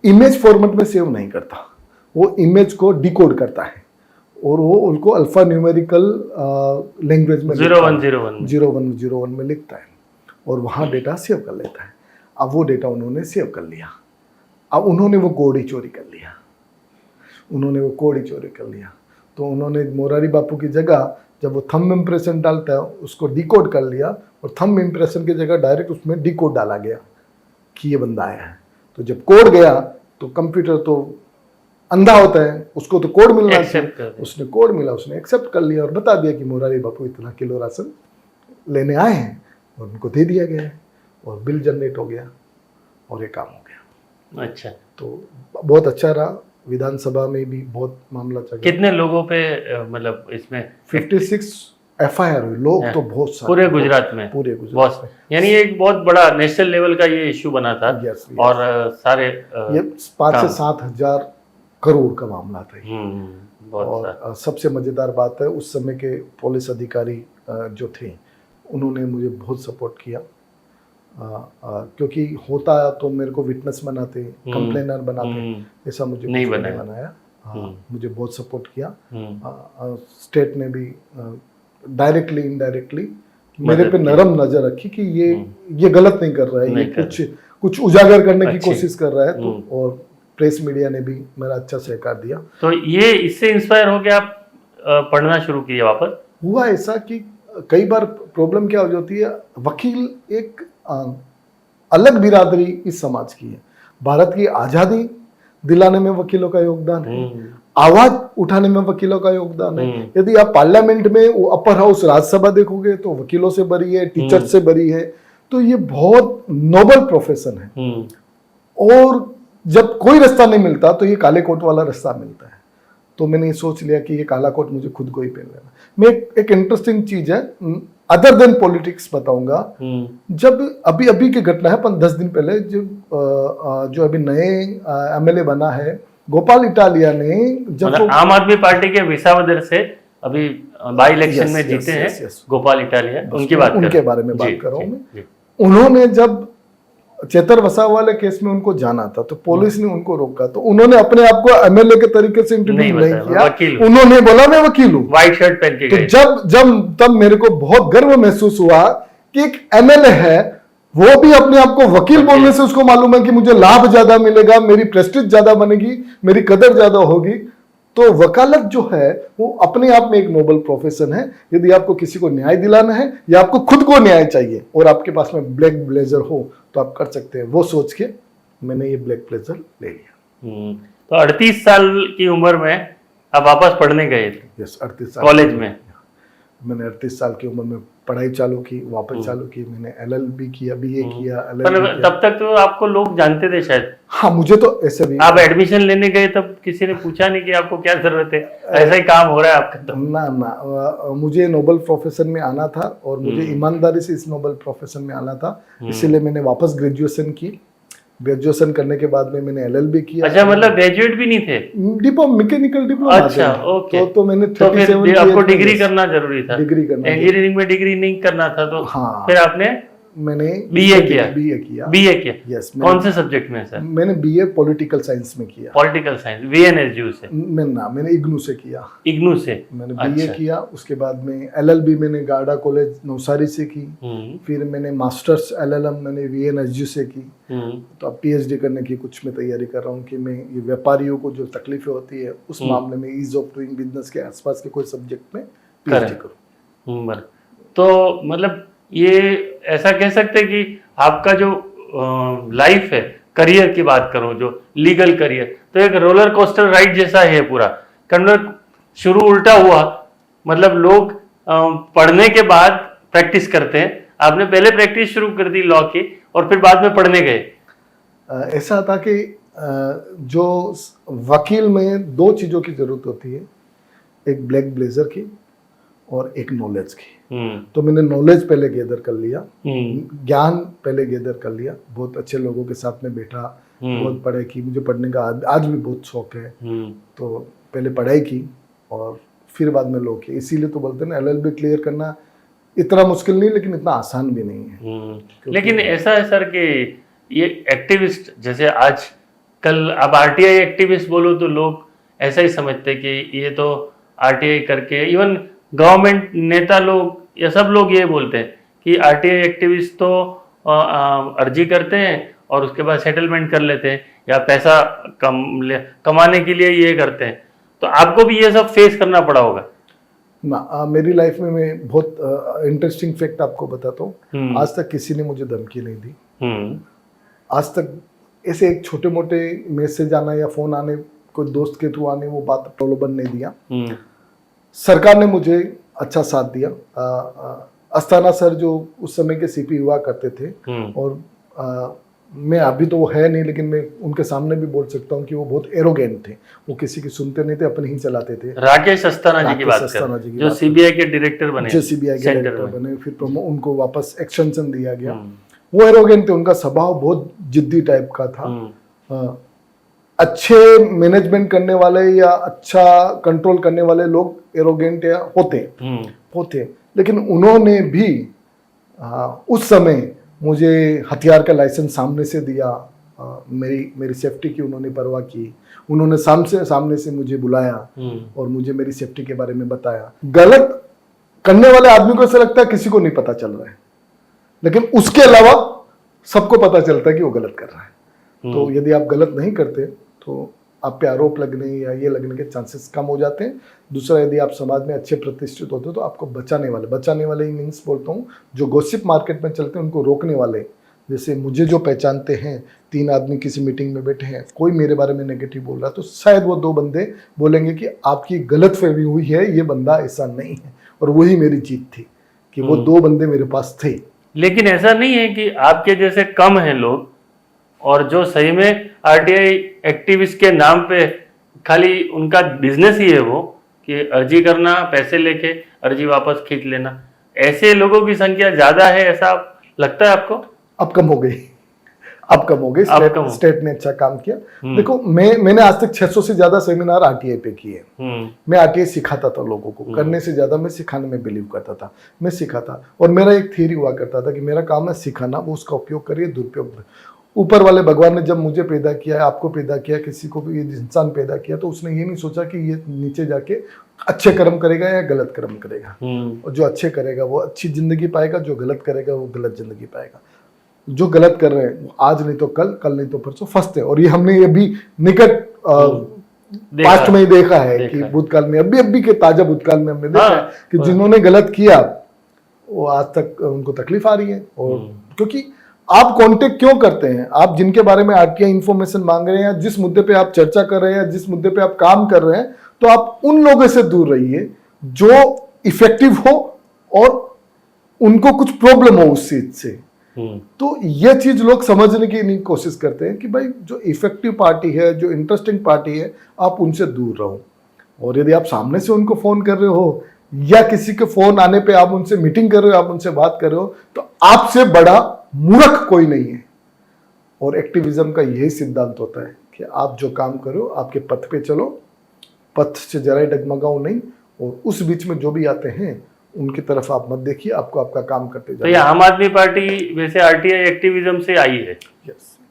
[SPEAKER 1] इमेज फॉर्मेट में सेव नहीं करता, वो इमेज को डिकोड करता है और वो उनको अल्फा न्यूमेरिकल लैंग्वेज में 0101 में लिखता है और वहाँ डेटा सेव कर लेता है। अब वो डेटा उन्होंने सेव कर लिया, अब उन्होंने वो कोड ही चोरी कर लिया, तो उन्होंने मोरारी बापू की जगह जब वो थंब इम्प्रेशन डालता है उसको डिकोड कर लिया और थंब इम्प्रेशन की जगह डायरेक्ट उसमें डिकोड डाला गया कि ये बंदा आया है। तो जब कोड गया तो कंप्यूटर तो अंधा होता है, उसको तो कोड मिलना चाहिए। उसने कोड मिला, उसने एक्सेप्ट कर लिया और बता दिया कि मोरारी बापू इतना किलो राशन लेने आए हैं और उनको दे दिया गया है और बिल जनरेट हो गया और ये काम हो गया।
[SPEAKER 2] अच्छा,
[SPEAKER 1] तो बहुत अच्छा रहा। विधानसभा में भी बहुत मामला चला।
[SPEAKER 2] कितने लोगों पे मतलब इसमें
[SPEAKER 1] 56 एफआईआर हुई, लोग तो बहुत सारे,
[SPEAKER 2] पूरे गुजरात में,
[SPEAKER 1] पूरे गुजरात
[SPEAKER 2] बहुत,
[SPEAKER 1] में।
[SPEAKER 2] यानी एक बहुत बड़ा नेशनल लेवल का ये इश्यू बना था।
[SPEAKER 1] Yes, yes.
[SPEAKER 2] और सारे
[SPEAKER 1] ये 5 से 7 हजार करोड़ का मामला था ये।
[SPEAKER 2] बहुत
[SPEAKER 1] और
[SPEAKER 2] सारा।
[SPEAKER 1] सबसे मजेदार बात है, उस समय के पुलिस अधिकारी जो थे उन्होंने मुझे बहुत सपोर्ट किया, क्योंकि होता तो मेरे को विटनेस बनाते, कंप्लेनर बनाते, ऐसा मुझे
[SPEAKER 2] नहीं
[SPEAKER 1] कुछ नहीं बनाया। मुझे बहुत सपोर्ट किया। स्टेट ने भी डायरेक्टली इनडायरेक्टली मेरे पे नरम नजर रखी कि ये गलत नहीं कर रहा है, ये कुछ उजागर करने की कोशिश कर रहा है। तो और प्रेस मीडिया ने भी मेरा अच्छा सहकार दिया।
[SPEAKER 2] तो ये इससे इंस्पायर हो के आप पढ़ना शुरू किए वापस?
[SPEAKER 1] हुआ ऐसा कि कई बार प्रॉब्लम क्या हो जाती है, वकील एक अलग बिरादरी इस समाज की है। भारत की आजादी दिलाने में वकीलों का योगदान है, आवाज उठाने में वकीलों का योगदान है। यदि आप पार्लियामेंट में अपर हाउस राज्यसभा देखोगे तो वकीलों से भरी है, टीचर से भरी है। तो ये बहुत नोबल प्रोफेशन है। और जब कोई रास्ता नहीं मिलता तो ये काले कोट वाला रास्ता मिलता है। तो मैंने ये सोच लिया कि ये काला कोट मुझे खुद को ही पहन लेना। मैं एक इंटरेस्टिंग चीज है, अदर देन पॉलिटिक्स बताऊंगा। जब अभी की घटना है, 10 दिन पहले जो अभी नए एमएलए बना है गोपाल इटालिया ने, जब
[SPEAKER 2] मतलब आम आदमी पार्टी के विसावदर से अभी बाई इलेक्शन में जीते हैं गोपाल इटालिया, उनके बारे में बात कर रहा हूँ मैं। उन्होंने जब चेतर वसावा वाले केस में उनको जाना था तो पुलिस ने उनको रोका, तो उन्होंने अपने आप को एमएलए के तरीके से इंट्रोड्यूस नहीं किया। उन्होंने बोला मैं वकील हूँ, व्हाइट शर्ट पहन के
[SPEAKER 1] तो तब मेरे को बहुत गर्व महसूस हुआ कि एक एमएलए है, वो भी अपने आप को वकील बोलने से उसको मालूम है कि मुझे लाभ ज्यादा मिलेगा, मेरी प्रेस्टीज ज्यादा बनेगी, मेरी कदर ज्यादा होगी। तो वकालत जो है वो अपने आप में एक नोबल प्रोफेशन है। यदि आपको किसी को न्याय दिलाना है या आपको खुद को न्याय चाहिए और आपके पास में ब्लैक ब्लेजर हो तो आप कर सकते हैं। वो सोच के मैंने ये ब्लैक ब्लेजर ले लिया।
[SPEAKER 2] तो 38 साल की उम्र में आप वापस पढ़ने गए थे?
[SPEAKER 1] यस, 38 साल
[SPEAKER 2] कॉलेज में।
[SPEAKER 1] मैंने 38 साल की उम्र में पढ़ाई चालू की, वापस चालू की। मैंने LLB किया, BA किया, LLB
[SPEAKER 2] पर तब तक तो आपको लोग जानते थे शायद?
[SPEAKER 1] हाँ, मुझे तो ऐसे भी।
[SPEAKER 2] आप एडमिशन लेने गए तब किसी ने पूछा नहीं कि आपको क्या जरूरत है, ऐसा ही काम हो रहा है आपका? तो
[SPEAKER 1] ना, मुझे नोबल प्रोफेशन में आना था और मुझे ईमानदारी से इस नोबल प्रोफेशन में आना था, इसीलिए मैंने वापस ग्रेजुएशन की। ग्रेजुएशन करने के बाद में मैंने LLB किया।
[SPEAKER 2] अच्छा, मतलब ग्रेजुएट भी नहीं थे?
[SPEAKER 1] Mechanical diploma.
[SPEAKER 2] अच्छा, ओके।
[SPEAKER 1] तो मैंने
[SPEAKER 2] तो फिर आपको डिग्री करना जरूरी था?
[SPEAKER 1] डिग्री करना,
[SPEAKER 2] इंजीनियरिंग में डिग्री नहीं करना था तो
[SPEAKER 1] हाँ,
[SPEAKER 2] फिर आपने
[SPEAKER 1] मैंने
[SPEAKER 2] BA किया?
[SPEAKER 1] BA किया।
[SPEAKER 2] यस। कौन से सब्जेक्ट में सर?
[SPEAKER 1] मैंने BA पॉलिटिकल साइंस में किया।
[SPEAKER 2] पॉलिटिकल साइंस VNSU से?
[SPEAKER 1] मैंने इग्नू से किया।
[SPEAKER 2] इग्नू से
[SPEAKER 1] मैंने BA किया। उसके बाद में LLB मैंने गार्डा कॉलेज नवसारी से की। फिर मैंने मास्टर्स LLM मैंने VNSU से की। तो अब PhD करने की कुछ मैं तैयारी कर रहा हूँ कि मैं ये व्यापारियों को जो तकलीफें होती है उस मामले में ईज ऑफ डूइंग बिजनेस के आसपास के कोई सब्जेक्ट में PhD करूँ।
[SPEAKER 2] तो मतलब ये ऐसा कह सकते हैं कि आपका जो लाइफ है, करियर की बात करूं, जो लीगल करियर, तो एक रोलर कोस्टर राइड जैसा है पूरा। कन्वर्ट शुरू उल्टा हुआ, मतलब लोग पढ़ने के बाद प्रैक्टिस करते हैं, आपने पहले प्रैक्टिस शुरू कर दी लॉ की और फिर बाद में पढ़ने गए।
[SPEAKER 1] ऐसा था कि जो वकील में 2 चीज़ों की जरूरत होती है, एक ब्लैक ब्लेजर की और एक नॉलेज की। तो मैंने नॉलेज पहले गैदर कर लिया, ज्ञान पहले गैदर कर लिया, बहुत अच्छे लोगों के साथ में बैठा, बहुत पढ़ाई की। मुझे पढ़ने का आज भी बहुत शौक है। तो पहले पढ़ाई की और फिर बाद में लॉ की। इसीलिए तो बोलते हैं ना, LLB क्लियर करना इतना मुश्किल नहीं, लेकिन इतना आसान भी नहीं है।
[SPEAKER 2] लेकिन ऐसा है सर कि ये एक्टिविस्ट, जैसे आज कल अब RTI एक्टिविस्ट बोलो तो लोग ऐसा ही समझते कि ये तो RTI करके, इवन गवर्नमेंट नेता लोग या सब लोग ये बोलते हैं कि RTI एक्टिविस्ट तो अर्जी करते हैं और उसके बाद सेटलमेंट कर लेते हैं या पैसा कमाने के लिए ये करते हैं। तो आपको भी ये सब फेस करना पड़ा होगा
[SPEAKER 1] ना। मेरी लाइफ में मैं बहुत इंटरेस्टिंग फैक्ट आपको बताता हूँ। आज तक किसी ने मुझे धमकी नहीं दी। आज तक ऐसे एक छोटे मोटे मैसेज आना या फोन आने, कोई दोस्त के थ्रू आने, वो बात प्रलोभन नहीं दिया। सरकार ने मुझे अच्छा साथ दिया। अस्थाना सर जो उस समय के CP हुआ करते थे और मैं अभी तो वो है नहीं, लेकिन मैं उनके सामने भी बोल सकता हूँ कि वो बहुत एरोगेंट थे, वो किसी की सुनते नहीं थे, अपने ही चलाते थे।
[SPEAKER 2] राकेश अस्थाना जी की
[SPEAKER 1] राकेश
[SPEAKER 2] बात
[SPEAKER 1] अस्थाना
[SPEAKER 2] कर,
[SPEAKER 1] जी की
[SPEAKER 2] जो
[SPEAKER 1] बात
[SPEAKER 2] सीबीआई के डायरेक्टर बने,
[SPEAKER 1] जो सीबीआई के
[SPEAKER 2] सेंटर
[SPEAKER 1] डायरेक्टर
[SPEAKER 2] में।
[SPEAKER 1] बने, फिर उनको वापस एक्सटेंशन दिया गया। वो एरोगेंट थे, उनका स्वभाव बहुत जिद्दी टाइप का था। अच्छे मैनेजमेंट करने वाले या अच्छा कंट्रोल करने वाले लोग एरोगेंट या होते, लेकिन उन्होंने भी उस समय मुझे हथियार का लाइसेंस सामने से दिया। मेरी सेफ्टी की उन्होंने परवाह की, उन्होंने सामने से मुझे बुलाया और मुझे मेरी सेफ्टी के बारे में बताया। गलत करने वाले आदमी को ऐसा लगता है किसी को नहीं पता चल रहा है, लेकिन उसके अलावा सबको पता चलता है कि वो गलत कर रहा है। तो यदि आप गलत नहीं करते तो आप पे आरोप लगने या ये लगने के चांसेस कम हो जाते हैं। दूसरा, यदि आप समाज में अच्छे प्रतिष्ठित होते हो तो आपको बचाने वाले ही मीन्स बोलता हूँ, जो गॉसिप मार्केट में चलते हैं उनको रोकने वाले। जैसे मुझे जो पहचानते हैं, 3 आदमी किसी मीटिंग में बैठे हैं, कोई मेरे बारे में नेगेटिव बोल रहा है तो शायद वो 2 बंदे बोलेंगे कि आपकी गलतफहमी हुई है, ये बंदा ऐसा नहीं है। और वही मेरी जीत थी कि वो 2 बंदे मेरे पास थे।
[SPEAKER 2] लेकिन ऐसा नहीं है कि आपके जैसे कम हैं लोग, और जो सही में आरटीआई एक्टिविस्ट के नाम पे खाली उनका बिजनेस ही है वो कि अर्जी करना, पैसे लेके अर्जी वापस खींच लेना, ऐसे लोगों की संख्या ज्यादा है, ऐसा लगता है आपको?
[SPEAKER 1] अब कम हो गई। स्टेट ने अच्छा काम किया। देखो, मैंने आज तक 600 से ज्यादा सेमिनार आरटीआई पे किए। मैं आरटीआई सिखाता था लोगों को, करने से ज्यादा मैं सिखाने में बिलीव करता था। मैं सिखाता, और मेरा एक थियरी हुआ करता था कि मेरा काम है सिखाना, वो उसका उपयोग करिए, दुरुपयोग। ऊपर वाले भगवान ने जब मुझे पैदा किया, आपको पैदा किया, किसी को भी इंसान पैदा किया, तो उसने ये नहीं सोचा कि ये नीचे जाके अच्छे कर्म करेगा या गलत कर्म करेगा। और जो अच्छे करेगा वो अच्छी जिंदगी पाएगा, जो गलत करेगा वो गलत जिंदगी पाएगा। जो गलत कर रहे हैं आज नहीं तो कल नहीं तो परसों फंसते हैं। और ये हमने ये भी निकट पास्ट में ही देखा है कि भूतकाल में, अभी के ताजा भूतकाल में हमने देखा है कि जिन्होंने गलत किया वो आज तक उनको तकलीफ आ रही है। और क्योंकि आप कांटेक्ट क्यों करते हैं, आप जिनके बारे में आरटीआई इंफॉर्मेशन मांग रहे हैं, या जिस मुद्दे पे आप चर्चा कर रहे हैं, जिस मुद्दे पे आप काम कर रहे हैं, तो आप उन लोगों से दूर रहिए जो इफेक्टिव हो और उनको कुछ प्रॉब्लम हो उस चीज से। तो यह चीज लोग समझने की नहीं कोशिश करते हैं कि भाई जो इफेक्टिव पार्टी है, जो इंटरेस्टिंग पार्टी है, आप उनसे दूर रहो। और यदि आप सामने से उनको फोन कर रहे हो या किसी के फोन आने पे आप उनसे मीटिंग कर रहे हो, आप उनसे बात कर रहे हो, तो आपसे बड़ा मूर्ख कोई नहीं है। और एक्टिविज्म का यही सिद्धांत होता है कि आप जो काम करो, आपके पथ पे चलो, पथ से जरा ही डगमगाओ नहीं, और उस बीच में जो भी आते हैं उनकी तरफ आप मत देखिए, आपको आपका काम करते जाओ।
[SPEAKER 2] तो ये आम आदमी पार्टी वैसे आरटीआई एक्टिविज्म से आई है।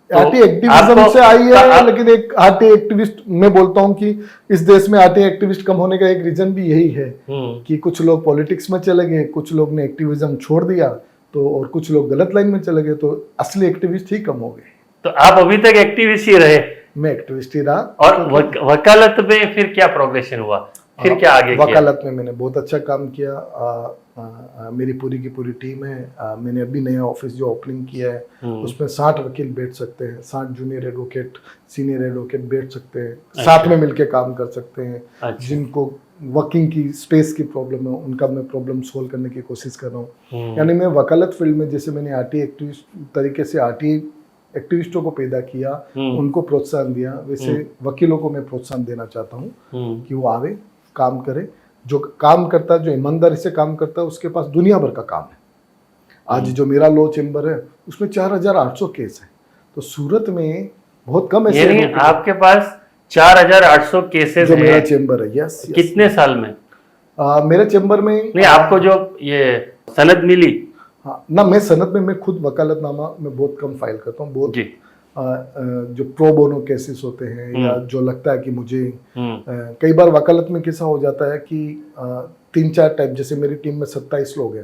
[SPEAKER 1] आरटीआई एक्टिविज्म से आई है, लेकिन एक आरटीआई एक्टिविस्ट, मैं बोलता हूं कि इस देश में आरटीआई एक्टिविस्ट कम होने का एक रीजन भी यही है कि कुछ लोग पॉलिटिक्स में चले गए, कुछ लोग ने एक्टिविज्म छोड़ दिया, तो और कुछ लोग गलत लाइन में चले गए, तो असली एक्टिविस्ट ही कम हो गए।
[SPEAKER 2] तो आप अभी तक एक्टिविस्ट ही रहे?
[SPEAKER 1] मैं एक्टिविस्ट ही रहा।
[SPEAKER 2] और वकालत में फिर क्या प्रोग्रेशन हुआ, फिर क्या आगे किया?
[SPEAKER 1] वकालत में मैंने बहुत अच्छा काम किया। मेरी पूरी की पूरी टीम है। मैंने अभी नया ऑफिस जो ओपनिंग किया है उसमें 60 वकील बैठ सकते हैं, 60 जूनियर एडवोकेट, सीनियर एडवोकेट बैठ सकते हैं, साथ में मिलकर काम कर सकते हैं। जिनको वर्किंग की स्पेस की प्रॉब्लम है उनका मैं प्रॉब्लम सोल्व करने की कोशिश कर रहा हूँ। यानी मैं वकालत फील्ड में, जैसे मैंने आरटीआई एक्टिविस्ट तरीके से आरटीआई एक्टिविस्टों को पैदा किया, उनको प्रोत्साहन दिया, वैसे वकीलों को मैं प्रोत्साहन देना चाहता हूँ कि वो आवे, काम करे। जो काम करता है, जो ईमानदारी से काम करता है, उसके पास दुनिया भर का काम है। आज जो मेरा लॉ चेंबर है उसमें 4800 केस है, तो सूरत में बहुत कम ऐसे
[SPEAKER 2] यानी आपके पास 4800 केसेस
[SPEAKER 1] जो मेरा चेंबर है। यस।
[SPEAKER 2] कितने साल में?
[SPEAKER 1] मेरे चेंबर में
[SPEAKER 2] नहीं, आपको जो ये सनद मिली?
[SPEAKER 1] हाँ ना, मैं सनद में मैं खुद वकालतनामा में बहुत कम फाइल करता हूँ। बहुत जो प्रो बोनो केसेस होते हैं या जो लगता है कि मुझे कई बार वकालत में कैसा हो जाता है कि 3-4 टाइप, जैसे मेरी टीम में 27 लोग हैं,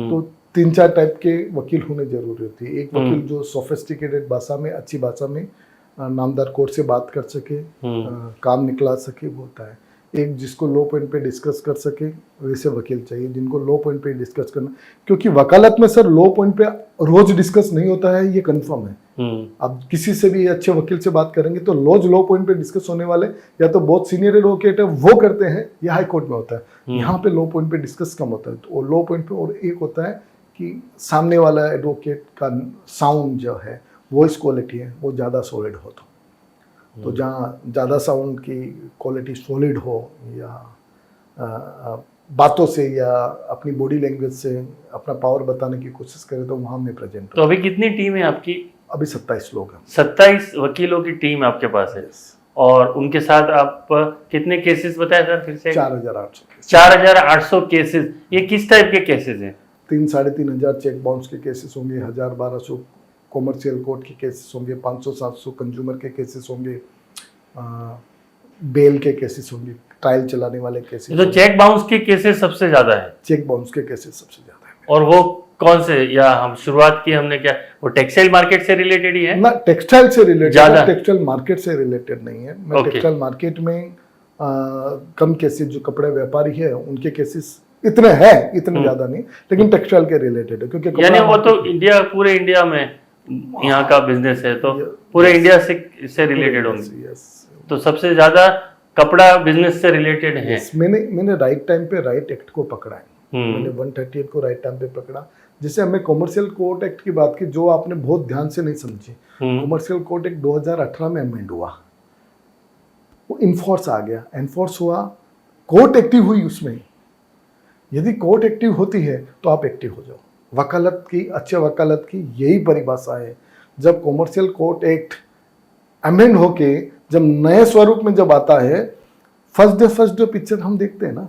[SPEAKER 1] तो 3-4 टाइप के वकील होने जरूरी होती है। एक वकील जो सोफिस्टिकेटेड भाषा में, अच्छी भाषा में नामदार कोर्ट से बात कर सके, काम निकला सके, वो होता है। एक जिसको लो पॉइंट पे डिस्कस कर सके, वैसे वकील चाहिए जिनको लो पॉइंट पे डिस्कस करना। क्योंकि वकालत में सर लो पॉइंट पे रोज डिस्कस नहीं होता है, ये कंफर्म है। अब किसी से भी अच्छे वकील से बात करेंगे तो रोज लो पॉइंट पे डिस्कस होने वाले या तो बहुत सीनियर एडवोकेट है वो करते हैं, या हाई कोर्ट में होता है। यहाँ पे लो पॉइंट पे डिस्कस कम होता है। तो लो पॉइंट पे और एक होता है कि सामने वाला एडवोकेट का साउंड जो है वॉइस क्वालिटी है वो ज़्यादा सॉलिड हो तो जहाँ ज़्यादा साउंड की क्वालिटी सॉलिड हो या बातों से या अपनी बॉडी लैंग्वेज से अपना पावर बताने की कोशिश करें तो वहाँ मैं प्रेजेंट
[SPEAKER 2] तो अभी कितनी टीम है आपकी?
[SPEAKER 1] अभी 27 लोग हैं।
[SPEAKER 2] 27 वकीलों की टीम आपके पास है। और उनके साथ आप कितने केसेस बताए सर फिर से?
[SPEAKER 1] 4,800
[SPEAKER 2] 4,800 केसेस। ये किस टाइप के केसेस हैं?
[SPEAKER 1] 3,500 चेक बाउंस के केसेस होंगे, 1,000-1,200 कॉमर्शियल कोर्ट के केसेस होंगे, 500-700 कंज्यूमर के केसेस होंगे, बेल के केसेस होंगे, ट्रायल चलाने वाले केसेस।
[SPEAKER 2] तो चेक बाउंस के केसेस सबसे ज्यादा है?
[SPEAKER 1] चेक बाउंस के केसेस सबसे ज्यादा है।
[SPEAKER 2] और वो कौन से, या हम शुरुआत की हमने क्या, वो टेक्सटाइल मार्केट से रिलेटेड ही है
[SPEAKER 1] ना? टेक्सटाइल से रिलेटेड
[SPEAKER 2] ज्यादा,
[SPEAKER 1] टेक्सटाइल मार्केट से रिलेटेड नहीं है। मैं टेक्सटाइल मार्केट में कम केसेस, जो कपड़े व्यापारी है उनके केसेस इतने हैं, इतने ज्यादा नहीं, लेकिन टेक्सटाइल के रिलेटेड है क्योंकि
[SPEAKER 2] यानी वो तो इंडिया, पूरे इंडिया में यहाँ का बिजनेस है तो पूरे इंडिया से रिलेटेड होंगे। तो सबसे ज्यादा कपड़ा बिजनेस से रिलेटेड है।
[SPEAKER 1] मैंने राइट टाइम पे राइट एक्ट को पकड़ा है। मैंने 138 को राइट टाइम पे पकड़ा। जैसे हमें कॉमर्शियल कोर्ट एक्ट की बात की, जो आपने बहुत ध्यान से नहीं समझी। कॉमर्शियल कोर्ट एक्ट 2018 में अमेंड हुआ, वो इन्फोर्स आ गया, एनफोर्स हुआ, कोर्ट एक्टिव हुई उसमें। यदि कोर्ट एक्टिव होती है तो आप एक्टिव हो जाओ। वकालत की, अच्छे वकालत की यही परिभाषा है। जब कॉमर्शियल कोर्ट एक्ट अमेंड होके जब नए स्वरूप में जब आता है, फर्स्ट डे पिक्चर हम देखते हैं ना,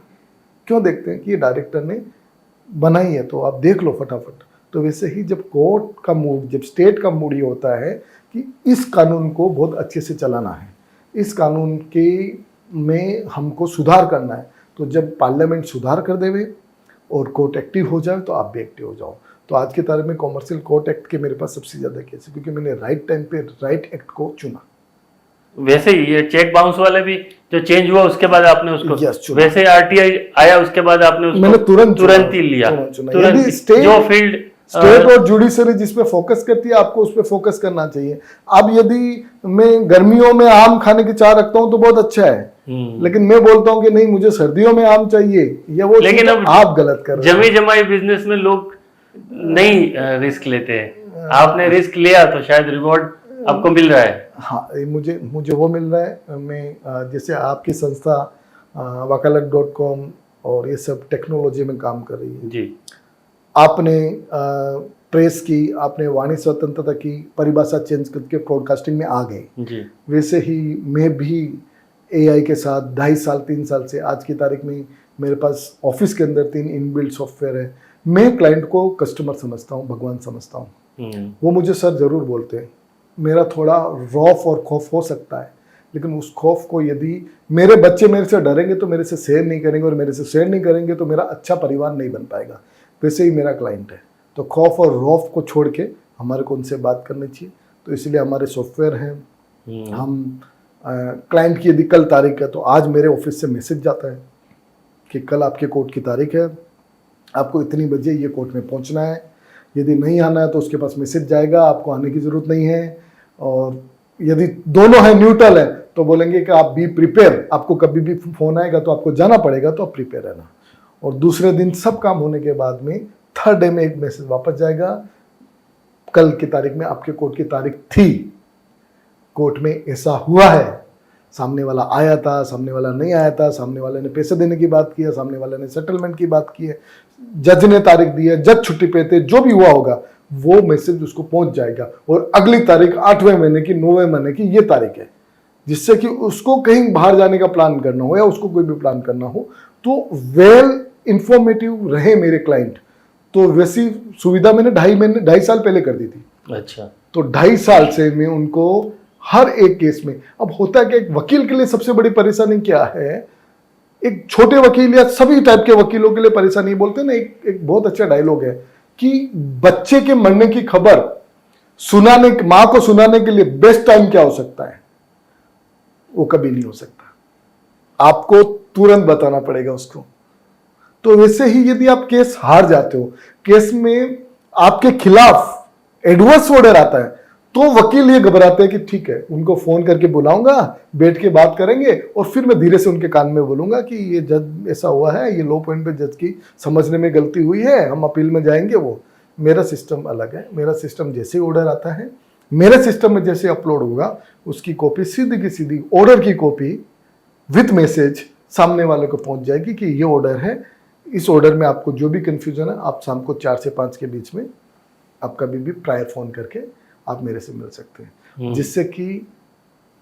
[SPEAKER 1] क्यों देखते हैं कि ये डायरेक्टर ने बनाई है तो आप देख लो फटाफट। तो वैसे ही जब कोर्ट का मूड, जब स्टेट का मूड ये होता है कि इस कानून को बहुत अच्छे से चलाना है, इस कानून के में हमको सुधार करना है, तो जब पार्लियामेंट सुधार कर देवे और कोर्ट एक्टिव हो जाए तो आप भी एक्टिव हो जाओ। तो आज की तारीख में कॉमर्शियल कोर्ट एक्ट के मेरे पास सबसे ज़्यादा केस है क्योंकि मैंने राइट टाइम पे राइट एक्ट को चुना।
[SPEAKER 2] वैसे ही ये चेक बाउंस वाले भी जो चेंज हुआ उसके बाद आपने उसको,
[SPEAKER 1] yes,
[SPEAKER 2] वैसे आरटीआई आया उसके बाद आपने उसको
[SPEAKER 1] मैंने तुरंत
[SPEAKER 2] ही लिया।
[SPEAKER 1] तुरंत
[SPEAKER 2] जो फील्ड
[SPEAKER 1] स्टेट और जुडिशरी जिस पे फोकस करती है आपको उस पे फोकस करना चाहिए। अब यदि मैं गर्मियों में आम खाने की चाह रखता हूँ तो बहुत अच्छा है, लेकिन मैं बोलता हूँ कि नहीं मुझे सर्दियों में आम चाहिए, या वो
[SPEAKER 2] लेकिन अब
[SPEAKER 1] आप गलत कर रहे हैं।
[SPEAKER 2] जमी जमाई बिजनेस में लोग नहीं रिस्क लेते हैं। आपने रिस्क लिया तो शायद रिवॉर्ड आपको मिल रहा है।
[SPEAKER 1] हाँ, मुझे वो मिल रहा है। मैं जैसे आपकी संस्था वकालत.com और ये सब टेक्नोलॉजी में काम कर रही है
[SPEAKER 2] जी।
[SPEAKER 1] आपने प्रेस की, आपने वाणी स्वतंत्रता की परिभाषा चेंज करके ब्रॉडकास्टिंग में आ गए
[SPEAKER 2] जी।
[SPEAKER 1] वैसे ही मैं भी AI के साथ 2.5 साल 3 साल से, आज की तारीख में मेरे पास ऑफिस के अंदर 3 इनबिल्ट सॉफ्टवेयर है। मैं क्लाइंट को कस्टमर समझता हूँ, भगवान समझता हूँ। वो मुझे सर जरूर बोलते हैं। मेरा थोड़ा रौफ और खौफ हो सकता है, लेकिन उस खौफ को, यदि मेरे बच्चे मेरे से डरेंगे तो मेरे से शेयर नहीं करेंगे, और मेरे से शेयर नहीं करेंगे तो मेरा अच्छा परिवार नहीं बन पाएगा। वैसे ही मेरा क्लाइंट है, तो खौफ और रौफ को छोड़ के हमारे को उनसे बात करनी चाहिए। तो इसलिए हमारे सॉफ्टवेयर हैं। हम क्लाइंट की यदि कल तारीख है तो आज मेरे ऑफिस से मैसेज जाता है कि कल आपके कोर्ट की तारीख है, आपको इतनी बजे ये कोर्ट में पहुंचना है। यदि नहीं आना है तो उसके पास मैसेज जाएगा, आपको आने की ज़रूरत नहीं है। और यदि दोनों है, न्यूट्रल है, तो बोलेंगे कि आप बी प्रिपेयर, आपको कभी भी फोन आएगा तो आपको जाना पड़ेगा, तो आप प्रिपेयर रहना। और दूसरे दिन सब काम होने के बाद में थर्ड डे में एक मैसेज वापस जाएगा, कल की तारीख में आपके कोर्ट की तारीख थी, कोर्ट में ऐसा हुआ है, सामने वाला आया था, सामने वाला नहीं आया था, सामने वाले ने पैसे देने की बात की है, सामने वाले ने सेटलमेंट की बात की है, जज ने तारीख दी है, जज छुट्टी पे थे, जो भी हुआ होगा वो मैसेज उसको पहुंच जाएगा। और अगली तारीख 8वें महीने की, 9वें महीने की ये तारीख है, जिससे कि उसको कहीं बाहर जाने का प्लान करना हो या उसको कोई भी प्लान करना हो तो वेल इंफॉर्मेटिव रहे मेरे क्लाइंट। तो वैसी सुविधा मैंने 2.5 साल पहले कर दी थी।
[SPEAKER 2] अच्छा।
[SPEAKER 1] तो 2.5 साल से मैं उनको हर एक केस में, अब होता है कि एक वकील के लिए सबसे बड़ी परेशानी क्या है, एक छोटे वकील या सभी टाइप के वकीलों के लिए परेशानी, बोलते हैं ना, एक बहुत अच्छा डायलॉग है कि बच्चे के मरने की खबर सुनाने, मां को सुनाने के लिए बेस्ट टाइम क्या हो सकता है? वो कभी नहीं हो सकता, आपको तुरंत बताना पड़ेगा उसको। तो वैसे ही यदि आप केस हार जाते हो, केस में आपके खिलाफ एडवर्स ऑर्डर आता है, तो वकील ये घबराते हैं कि ठीक है, उनको फोन करके बुलाऊंगा, बैठ के बात करेंगे, और फिर मैं धीरे से उनके कान में बोलूंगा कि ये जज ऐसा हुआ है, ये लो पॉइंट पे जज की समझने में गलती हुई है, हम अपील में जाएंगे। वो मेरा सिस्टम अलग है। मेरा सिस्टम जैसे ही ऑर्डर आता है मेरे सिस्टम में जैसे अपलोड होगा उसकी कॉपी सीधी की सीधी ऑर्डर की कॉपी विथ मैसेज सामने वाले को पहुंच जाएगी कि ये ऑर्डर है, इस ऑर्डर में आपको जो भी कंफ्यूजन है आप शाम को 4 से 5 के बीच में आप कभी भी प्रायर फोन करके आप मेरे से मिल सकते हैं, जिससे कि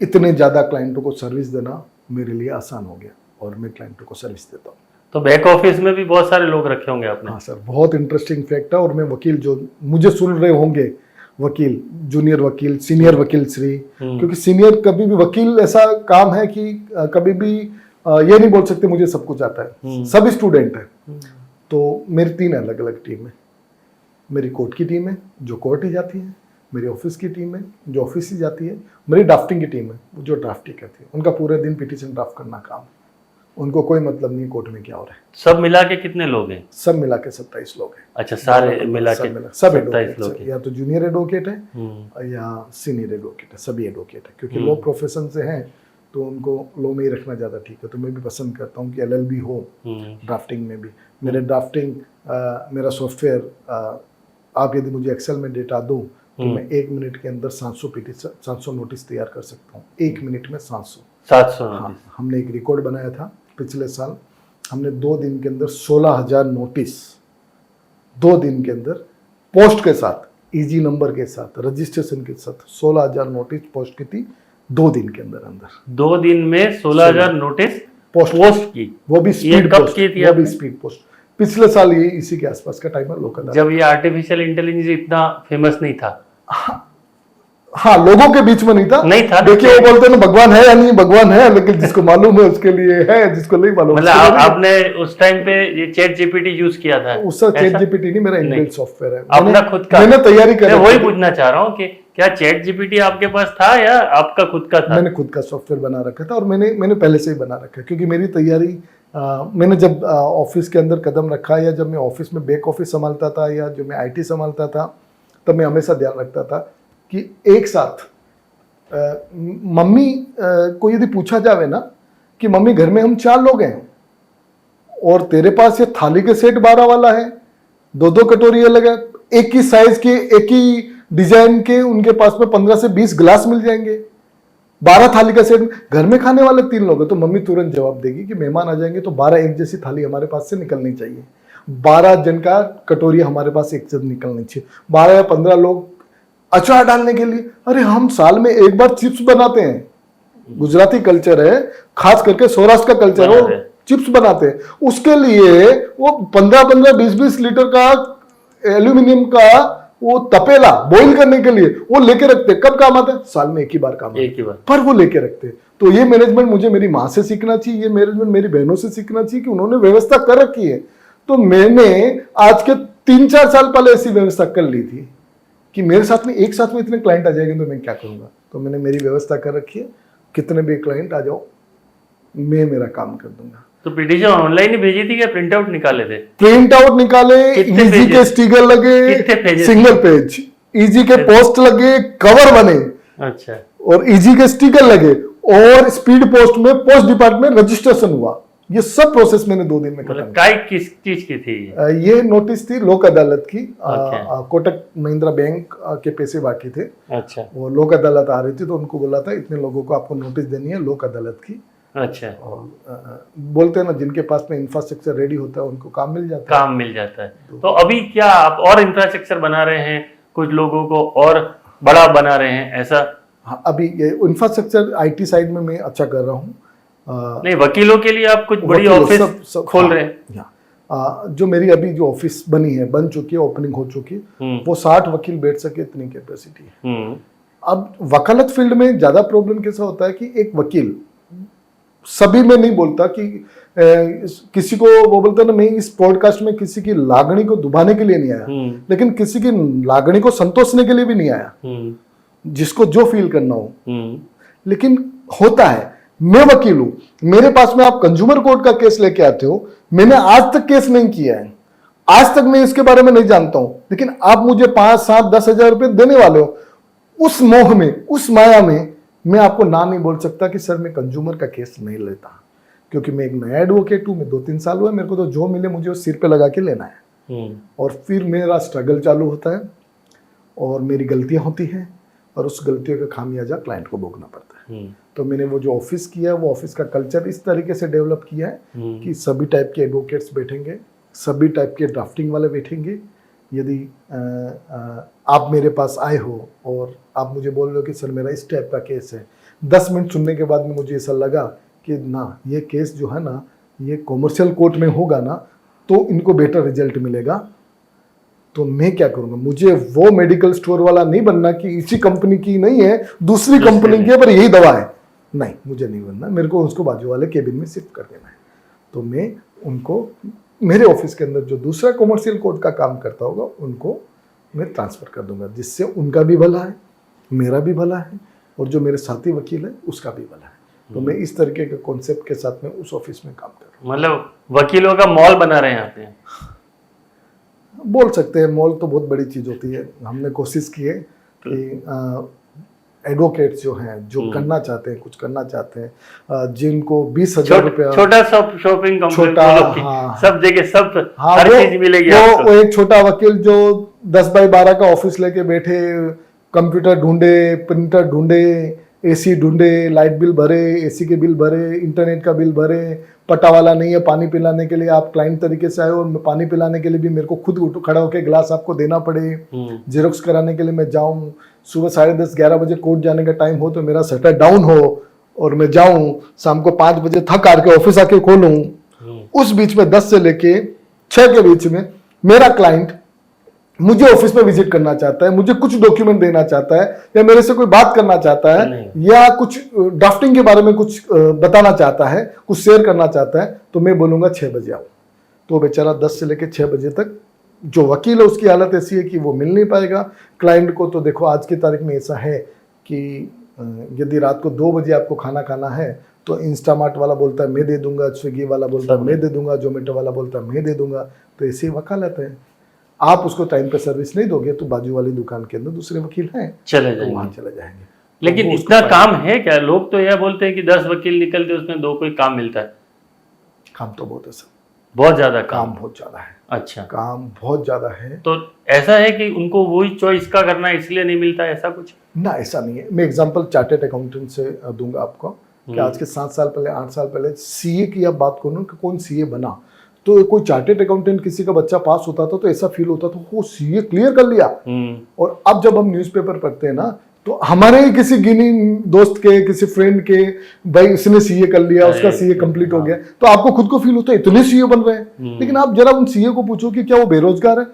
[SPEAKER 1] इतने ज़्यादा क्लाइंटों को सर्विस देना मेरे लिए आसान हो गया और मैं क्लाइंटों को सर्विस देता हूँ।
[SPEAKER 2] तो बैक ऑफिस में भी बहुत सारे लोग रखे होंगे आपने?
[SPEAKER 1] हाँ सर, बहुत इंटरेस्टिंग फैक्ट है। और मैं वकील जो मुझे सुन रहे होंगे, वकील, जूनियर वकील, सीनियर वकील श्री, क्योंकि सीनियर कभी भी वकील ऐसा काम है कि कभी भी ये नहीं बोल सकते मुझे सब कुछ आता है, सब स्टूडेंट है। तो मेरी 3 अलग अलग टीम है। मेरी कोर्ट की टीम है जो कोर्ट ही जाती है, मेरी ऑफिस की टीम है जो ऑफिस ही जाती है, मेरी ड्राफ्टिंग की टीम है जो ड्राफ्ट ही करती है। उनका पूरे दिन पिटीशन ड्राफ्ट करना काम, उनको कोई मतलब नहीं कोर्ट में क्या हो रहा है।
[SPEAKER 2] सब मिला के कितने लोग हैं?
[SPEAKER 1] सब मिला के 27 लोग हैं।
[SPEAKER 2] अच्छा, सारे मिला के
[SPEAKER 1] सब
[SPEAKER 2] 27 लोग
[SPEAKER 1] एडवोकेट,
[SPEAKER 2] हैं।
[SPEAKER 1] या तो जूनियर एडवोकेट है या सीनियर एडवोकेट है, सभी एडवोकेट है। क्योंकि लॉ प्रोफेशन से हैं तो उनको लॉ में ही रखना ज़्यादा ठीक है। तो मैं भी पसंद करता हूँ कि LLB हो ड्राफ्टिंग में भी। मेरे ड्राफ्टिंग मेरा सॉफ्टवेयर, आप यदि मुझे एक्सेल में डेटा दो तो मैं 1 मिनट के अंदर 700 नोटिस तैयार कर सकता हूँ। 1 मिनट में 700। हाँ, हमने एक रिकॉर्ड बनाया था पिछले साल, हमने 2 दिन के अंदर 16,000 नोटिस 2 दिन के अंदर पोस्ट के साथ, EG नंबर के साथ, रजिस्ट्रेशन के साथ 16,000 नोटिस पोस्ट की थी 2 दिन के अंदर
[SPEAKER 2] 2 दिन में 16,000 नोटिस पोस्ट की।
[SPEAKER 1] वो भी स्पीड
[SPEAKER 2] कब
[SPEAKER 1] पोस्ट
[SPEAKER 2] की थी?
[SPEAKER 1] वो भी स्पीड पोस्ट। पिछले साल ये इसी के आसपास का टाइम है लोक अदालत।
[SPEAKER 2] जब ये आर्टिफिशियल इंटेलिजेंस इतना फेमस नहीं था।
[SPEAKER 1] हाँ, लोगों के बीच में नहीं था। देखिए वो बोलते हैं ना भगवान है या नहीं, भगवान है, लेकिन जिसको मालूम है उसके लिए है, जिसको नहीं मालूम।
[SPEAKER 2] मतलब आपने उस टाइम पे ये चैट जीपीटी यूज किया था?
[SPEAKER 1] उससे चैट जीपीटी नहीं, मेरा इनबिल्ट सॉफ्टवेयर है,
[SPEAKER 2] अपना खुद का।
[SPEAKER 1] मैंने तैयारी कर,
[SPEAKER 2] वही पूछना चाह रहा हूँ कि क्या चैट जीपीटी आपके पास था या आपका खुद का था?
[SPEAKER 1] मैंने खुद का सॉफ्टवेयर बना रखा था और मैंने पहले से ही बना रखा है। क्योंकि मेरी तैयारी, मैंने जब ऑफिस के अंदर कदम रखा या जब मैं ऑफिस में बैक ऑफिस संभालता था या जो मैं IT संभालता था, तब मैं हमेशा ध्यान रखता था कि एक साथ मम्मी को यदि पूछा जावे ना कि मम्मी घर में हम 4 लोग हैं और तेरे पास ये थाली के सेट 12 वाला है, 2-2 कटोरी अलग है, एक ही साइज के, एक ही डिजाइन के, उनके पास में 15 से 20 गिलास मिल जाएंगे, 12 थाली का सेट, घर में खाने वाले 3 लोग हैं, तो मम्मी तुरंत जवाब देगी कि मेहमान आ जाएंगे तो 12 एक जैसी थाली हमारे पास से निकलनी चाहिए, 12 जन का कटोरी हमारे पास एक जन निकलनी चाहिए। 12 या 15 लोग अचार डालने के लिए, अरे हम साल में एक बार चिप्स बनाते हैं, गुजराती कल्चर है, खास करके सौराष्ट्र का कल्चर है, चिप्स बनाते हैं, उसके लिए वो 15-15, 20-20 लीटर का एल्यूमिनियम का वो तपेला बॉईल करने के लिए वो लेके रखते। कब काम आता है? साल में एक ही बार काम आता है, पर वो लेके रखते। तो ये मैनेजमेंट मुझे मेरी माँ से सीखना चाहिए, ये मैनेजमेंट मेरी बहनों से सीखना चाहिए कि उन्होंने व्यवस्था कर रखी है। तो मैंने आज के 3-4 साल पहले ऐसी व्यवस्था कर ली थी कि मेरे साथ में एक साथ में इतने क्लाइंट आ जाएंगे तो मैं क्या करूंगा। तो मैंने मेरी व्यवस्था कर रखी है, कितने भी क्लाइंट आ जाओ मैं मेरा काम कर दूंगा।
[SPEAKER 2] तो पिटीशन ऑनलाइन ही भेजी थी क्या प्रिंट आउट निकाले थे?
[SPEAKER 1] प्रिंट आउट निकाले, EG के स्टिकर लगे, सिंगल पेज, EG के पोस्ट लगे, कवर बने,
[SPEAKER 2] अच्छा, और
[SPEAKER 1] EG के स्टिकर लगे, और स्पीड पोस्ट में पोस्ट डिपार्टमेंट रजिस्ट्रेशन हुआ। ये सब प्रोसेस मैंने 2 दिन में खत्म
[SPEAKER 2] किया। किस चीज की थी
[SPEAKER 1] ये नोटिस थी लोक अदालत की। कोटक महिंद्रा बैंक के पैसे बाकी थे।
[SPEAKER 2] अच्छा, वो
[SPEAKER 1] लोक अदालत आ रही थी तो उनको बोला था इतने लोगों को आपको नोटिस देनी है लोक अदालत की।
[SPEAKER 2] अच्छा,
[SPEAKER 1] और बोलते हैं ना जिनके पास में इंफ्रास्ट्रक्चर रेडी होता है उनको काम मिल जाता है।
[SPEAKER 2] तो अभी क्या आप और इंफ्रास्ट्रक्चर बना रहे हैं, कुछ लोगों को और बड़ा बना रहे हैं ऐसा?
[SPEAKER 1] हाँ, अभी ये इंफ्रास्ट्रक्चर IT साइड में मैं अच्छा कर रहा हूँ।
[SPEAKER 2] नहीं, वकीलों के लिए आप कुछ बड़ी ऑफिस खोल रहे हैं?
[SPEAKER 1] जो मेरी अभी जो ऑफिस बन चुकी है, ओपनिंग हो चुकी है, वो 60 वकील बैठ सके इतनी कैपेसिटी है। अब वकालत फील्ड में ज्यादा प्रॉब्लम कैसा होता है कि एक वकील सभी में नहीं बोलता कि किसी को वो बोलता ना, मैं इस पॉडकास्ट में किसी की लागणी को दुभाने के लिए नहीं आया, लेकिन किसी की लागणी को संतोषने के लिए भी नहीं आया, जिसको जो फील करना हो। लेकिन होता है, मैं वकील हूं, मेरे पास में आप कंज्यूमर कोर्ट का केस लेके आते हो, मैंने आज तक केस नहीं किया है, आज तक मैं इसके बारे में नहीं जानता हूं, लेकिन आप मुझे 5, 7, 10 हजार रुपए देने वाले हो। उस मोह में, उस माया में मैं आपको ना नहीं बोल सकता कि सर मैं कंज्यूमर का केस नहीं लेता, क्योंकि मैं एक नया एडवोकेट हूं, मैं 2-3 साल हुआ, मेरे को तो जो मिले मुझे उस सिर पे लगा के लेना है। और फिर मेरा स्ट्रगल चालू होता है और मेरी गलतियां होती हैं और उस गलतियों का खामियाजा क्लाइंट को भोगना पड़ता है। तो मैंने वो जो ऑफिस किया वो ऑफिस का कल्चर इस तरीके से डेवलप किया है कि सभी टाइप के एडवोकेट्स बैठेंगे, सभी टाइप के ड्राफ्टिंग वाले बैठेंगे। यदि आप मेरे पास आए हो और आप मुझे बोल रहे हो कि सर मेरा इस टाइप का केस है, 10 मिनट सुनने के बाद में मुझे ऐसा लगा कि ना ये केस जो है ना ये कॉमर्शियल कोर्ट में होगा ना तो इनको बेटर रिजल्ट मिलेगा, तो मैं क्या करूंगा, मुझे वो मेडिकल स्टोर वाला नहीं बनना कि इसी कंपनी की नहीं है दूसरी कंपनी की है पर यही दवा है, नहीं मुझे नहीं बनना, मेरे को उसको बाजू वाले केबिन में शिफ्ट कर देना है। तो मैं उनको मेरे ऑफिस के अंदर जो दूसरा कॉमर्शियल कोर्ट का काम करता होगा उनको मैं ट्रांसफर कर दूंगा, जिससे उनका भी भला है, मेरा भी भला है और जो मेरे साथी वकील है उसका भी भला है। तो मैं इस तरीके के कॉन्सेप्ट के साथ में उस ऑफिस में काम कर रहा हूँ।
[SPEAKER 2] मतलब वकीलों का मॉल बना रहे हैं यहाँ पे,
[SPEAKER 1] बोल सकते हैं। मॉल तो बहुत बड़ी चीज होती है। हमने कोशिश की है कि एडवोकेट्स जो हैं जो करना चाहते हैं, कुछ करना चाहते हैं, जिनको 20,000 रुपया
[SPEAKER 2] छोटा शॉपिंग
[SPEAKER 1] छोटा,
[SPEAKER 2] हाँ, सब जगह सब
[SPEAKER 1] हाँ,
[SPEAKER 2] हर चीज मिलेगी आपको।
[SPEAKER 1] वो एक छोटा वकील जो 10 बाई 12 का ऑफिस लेके बैठे, कंप्यूटर ढूंढे, प्रिंटर ढूंढे, एसी ढूंढे, लाइट बिल भरे, एसी के बिल भरे, इंटरनेट का बिल भरे, पटा वाला नहीं है पानी पिलाने के लिए, आप क्लाइंट तरीके से आए और पानी पिलाने के लिए भी मेरे को खुद खड़ा होकर गिलास आपको देना पड़े, जेरोक्स कराने के लिए मैं जाऊं, सुबह 10:30 11 बजे कोर्ट जाने का टाइम हो तो मेरा शटर डाउन हो और मैं जाऊं, शाम को 5 बजे थक हार के ऑफिस आके खोलूं, उस बीच में 10 से लेके 6 के बीच में मेरा क्लाइंट मुझे ऑफिस में विजिट करना चाहता है, मुझे कुछ डॉक्यूमेंट देना चाहता है या मेरे से कोई बात करना चाहता है या कुछ ड्राफ्टिंग के बारे में कुछ बताना चाहता है, कुछ शेयर करना चाहता है, तो मैं बोलूंगा 6 बजे आओ। तो बेचारा 10 से लेके 6 बजे तक जो वकील है उसकी हालत ऐसी है कि वो मिल नहीं पाएगा क्लाइंट को। तो देखो आज की तारीख में ऐसा है कि यदि रात को 2 बजे आपको खाना खाना है तो इंस्टामार्ट वाला बोलता है मैं दे दूंगा, स्विगी वाला बोलता है मैं दे दूंगा, जोमेटो वाला बोलता है मैं दे दूंगा। तो ऐसे ही वकालत है। आप उसको टाइम पे सर्विस नहीं दोगे तो बाजू वाली दुकान के अंदर दूसरे वकील हैं,
[SPEAKER 2] चले
[SPEAKER 1] तो वहां चले जाएंगे।
[SPEAKER 2] लेकिन इतना काम है क्या? लोग तो यह बोलते हैं कि 10 वकील निकलते उसमें 2 कोई काम मिलता है।
[SPEAKER 1] काम तो बहुत है सर,
[SPEAKER 2] बहुत ज्यादा
[SPEAKER 1] काम बहुत ज्यादा है।
[SPEAKER 2] अच्छा,
[SPEAKER 1] काम बहुत ज्यादा है।
[SPEAKER 2] तो ऐसा है कि उनको वही चॉइस का करना है इसलिए नहीं मिलता, ऐसा कुछ?
[SPEAKER 1] ना ऐसा नहीं है। मैं एग्जांपल चार्टेड अकाउंटेंट से दूंगा आपको कि आज के 7 साल पहले 8 साल पहले सीए की आप बात करो कि कौन सीए बना, तो कोई चार्टेड अकाउंटेंट किसी का बच्चा पास होता था तो ऐसा फील होता था वो सीए क्लियर कर लिया। और अब जब हम न्यूज़पेपर पढ़ते हैं ना तो हमारे ही किसी गिनी दोस्त के, किसी फ्रेंड के, भाई उसने सीए कर लिया, उसका सीए कंप्लीट हो गया, तो आपको खुद को फील होता है इतने सीए बन रहे हैं। लेकिन आप जरा उन सीए को पूछो कि क्या वो बेरोजगार है?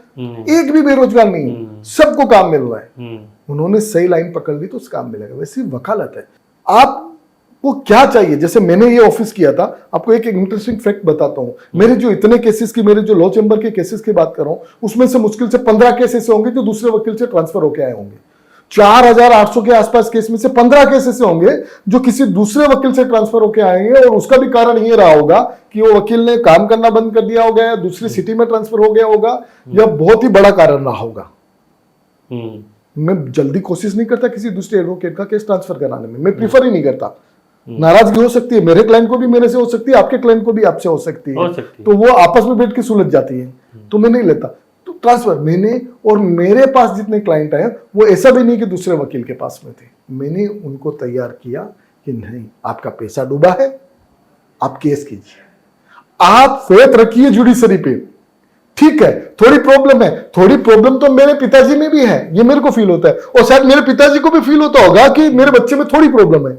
[SPEAKER 1] एक भी बेरोजगार नहीं है, सबको काम मिल रहा है। उन्होंने सही लाइन पकड़ ली तो उस काम मिलेगा। वैसे वकालत है, आपको क्या चाहिए? जैसे मैंने ये ऑफिस किया था, आपको एक इंटरेस्टिंग फैक्ट बताता हूँ। मेरे जो इतने केसेस की, मेरे जो लॉ चैम्बर के केसेस की बात कर रहा हूँ, उसमें से मुश्किल से 15 केस ऐसे होंगे जो दूसरे वकील से ट्रांसफर होकर आए होंगे। 4800 के आसपास केस में से 15 केस ऐसे होंगे जो किसी दूसरे वकील से ट्रांसफर होकर आएंगे। और उसका भी कारण ये रहा होगा कि वो वकील ने काम करना बंद कर दिया होगा या दूसरी सिटी में ट्रांसफर हो गया होगा या बहुत ही बड़ा कारण रहा होगा। मैं जल्दी कोशिश नहीं करता किसी दूसरे एडवोकेट का केस ट्रांसफर कराने में, मैं प्रीफर ही नहीं करता। नाराजगी हो सकती है, मेरे क्लाइंट को भी मेरे से हो सकती है, आपके क्लाइंट को भी आपसे हो सकती है, तो वो आपस में बैठ के सुलझ जाती है, तो मैं नहीं लेता। तो ट्रांसफर मैंने, और मेरे पास जितने क्लाइंट आए वो ऐसा भी नहीं कि दूसरे वकील के पास में थे, मैंने उनको तैयार किया कि नहीं, आपका पैसा डूबा है, आप केस कीजिए, आप फेथ रखिए जुडिशरी पे। ठीक है, थोड़ी प्रॉब्लम है, थोड़ी प्रॉब्लम तो मेरे पिताजी में भी है, ये मेरे को फील होता है, और शायद मेरे पिताजी को भी फील होता होगा कि मेरे बच्चे में थोड़ी प्रॉब्लम है।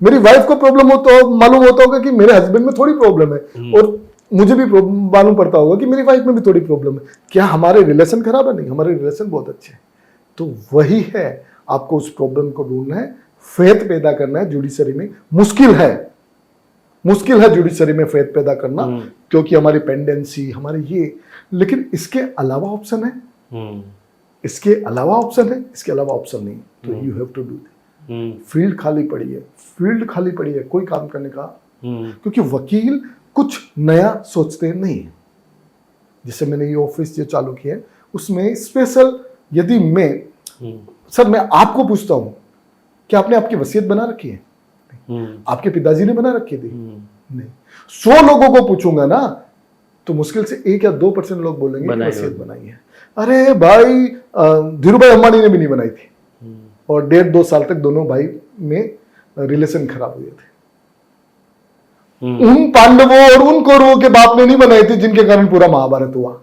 [SPEAKER 1] मेरी वाइफ को प्रॉब्लम हो तो मालूम होता होगा कि मेरे हस्बैंड में थोड़ी प्रॉब्लम है, और मुझे भी मालूम पड़ता होगा कि मेरी वाइफ में भी थोड़ी प्रॉब्लम है। क्या हमारे रिलेशन खराब है? नहीं, हमारे रिलेशन बहुत अच्छे हैं। तो वही है, आपको उस प्रॉब्लम को ढूंढना है, फेथ पैदा करना है जुडिशरी में। मुश्किल है जुडिशरी में फेथ पैदा करना, क्योंकि हमारी पेंडेंसी, हमारे ये, लेकिन इसके अलावा ऑप्शन है, इसके अलावा ऑप्शन है, इसके अलावा ऑप्शन नहीं। तो you have to do that. Field खाली पड़ी है, कोई काम करने का, क्योंकि वकील कुछ नया सोचते नहीं है। जैसे मैंने ये ऑफिस जो चालू किया है उसमें स्पेशल, यदि मैं आपको पूछता हूं कि आपने आपकी वसीयत बना रखी है? आपके पिताजी ने बना रखी थी? नहीं। 100 लोगों को पूछूंगा ना तो मुश्किल से 1 या 2% लोग बोलेंगे कि वसीयत बनाई है। अरे भाई, धीरू भाई अंबानी ने भी नहीं बनाई थी, और 1.5-2 साल तक दोनों भाई में रिलेशन खराब हुए थे। उन पांडवों और उन कौरवों के बाप ने नहीं बनाई थी जिनके कारण पूरा महाभारत हुआ।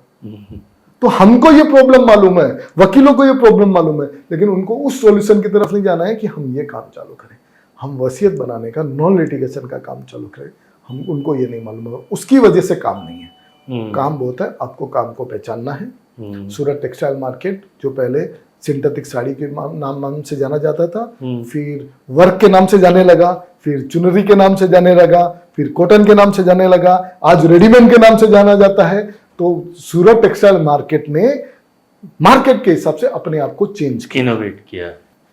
[SPEAKER 1] तो हमको ये प्रॉब्लम मालूम है, वकीलों को ये प्रॉब्लम मालूम है, लेकिन उनको उस सॉल्यूशन की तरफ नहीं जाना है कि हम ये काम चालू करें, हम वसीयत बनाने का, नॉन लिटिगेशन का काम चालू करें। हम उनको ये नहीं मालूम है, उसकी वजह से काम नहीं है। काम बहुत है, आपको काम को पहचानना है। सूरत टेक्सटाइल मार्केट जो पहले सिंथेटिक साड़ी के नाम से जाना जाता था, फिर वर्क के नाम से जाने लगा, फिर चुनरी के नाम से जाने लगा, फिर कॉटन के नाम से जाने लगा, आज रेडीमेड के नाम से जाना जाता है। तो सूरत टेक्सटाइल मार्केट ने मार्केट के हिसाब से अपने आप को चेंज किया,
[SPEAKER 2] इनोवेट किया।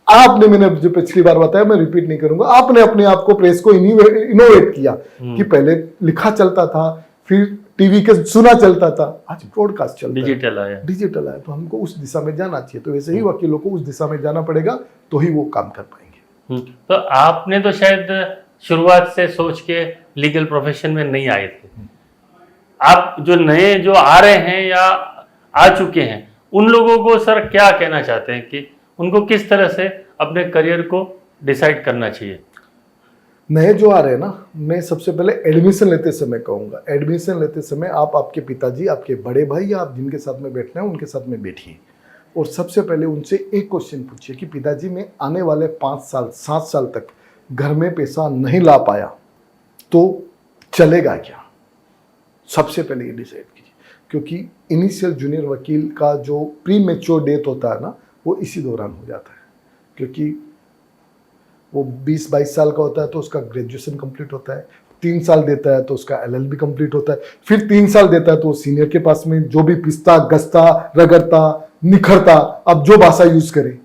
[SPEAKER 1] आपने, मैंने जो पिछली बार बताया, मैं रिपीट नहीं करूंगा, आपने अपने आप को, प्रेस को इनोवेट किया कि पहले लिखा चलता था, फिर टीवी के सुना चलता था, आज ब्रॉडकास्ट चलता है, डिजिटल आया। तो हमको उस दिशा में जाना चाहिए। तो वैसे ही वकीलों को उस दिशा में जाना पड़ेगा, तो ही वो काम कर पाएंगे।
[SPEAKER 2] तो आपने तो शायद शुरुआत से सोच के लीगल प्रोफेशन में नहीं आए थे। आप जो नए जो आ रहे हैं या आ चुके हैं, उन लोगों को सर क्या कहना चाहते हैं कि उनको किस तरह से अपने करियर को डिसाइड करना चाहिए?
[SPEAKER 1] नए जो आ रहे हैं ना, मैं सबसे पहले एडमिशन लेते समय कहूँगा, एडमिशन लेते समय आप आपके पिताजी, आपके बड़े भाई या आप जिनके साथ में बैठना है उनके साथ में बैठिए और सबसे पहले उनसे एक क्वेश्चन पूछिए कि पिताजी मैं आने वाले 5 साल 7 साल तक घर में पैसा नहीं ला पाया तो चलेगा क्या? सबसे पहले ये डिसाइड कीजिए, क्योंकि इनिशियल जूनियर वकील का जो प्री मैच्योर डेथ होता है ना, वो इसी दौरान हो जाता है। क्योंकि वो 20-22 साल का होता है तो उसका ग्रेजुएशन कंप्लीट होता है, 3 साल देता है तो उसका LLB कंप्लीट होता है, फिर 3 साल देता है तो सीनियर के पास में जो भी पिसता, गसता, रगड़ता, निखरता, अब जो भाषा यूज करे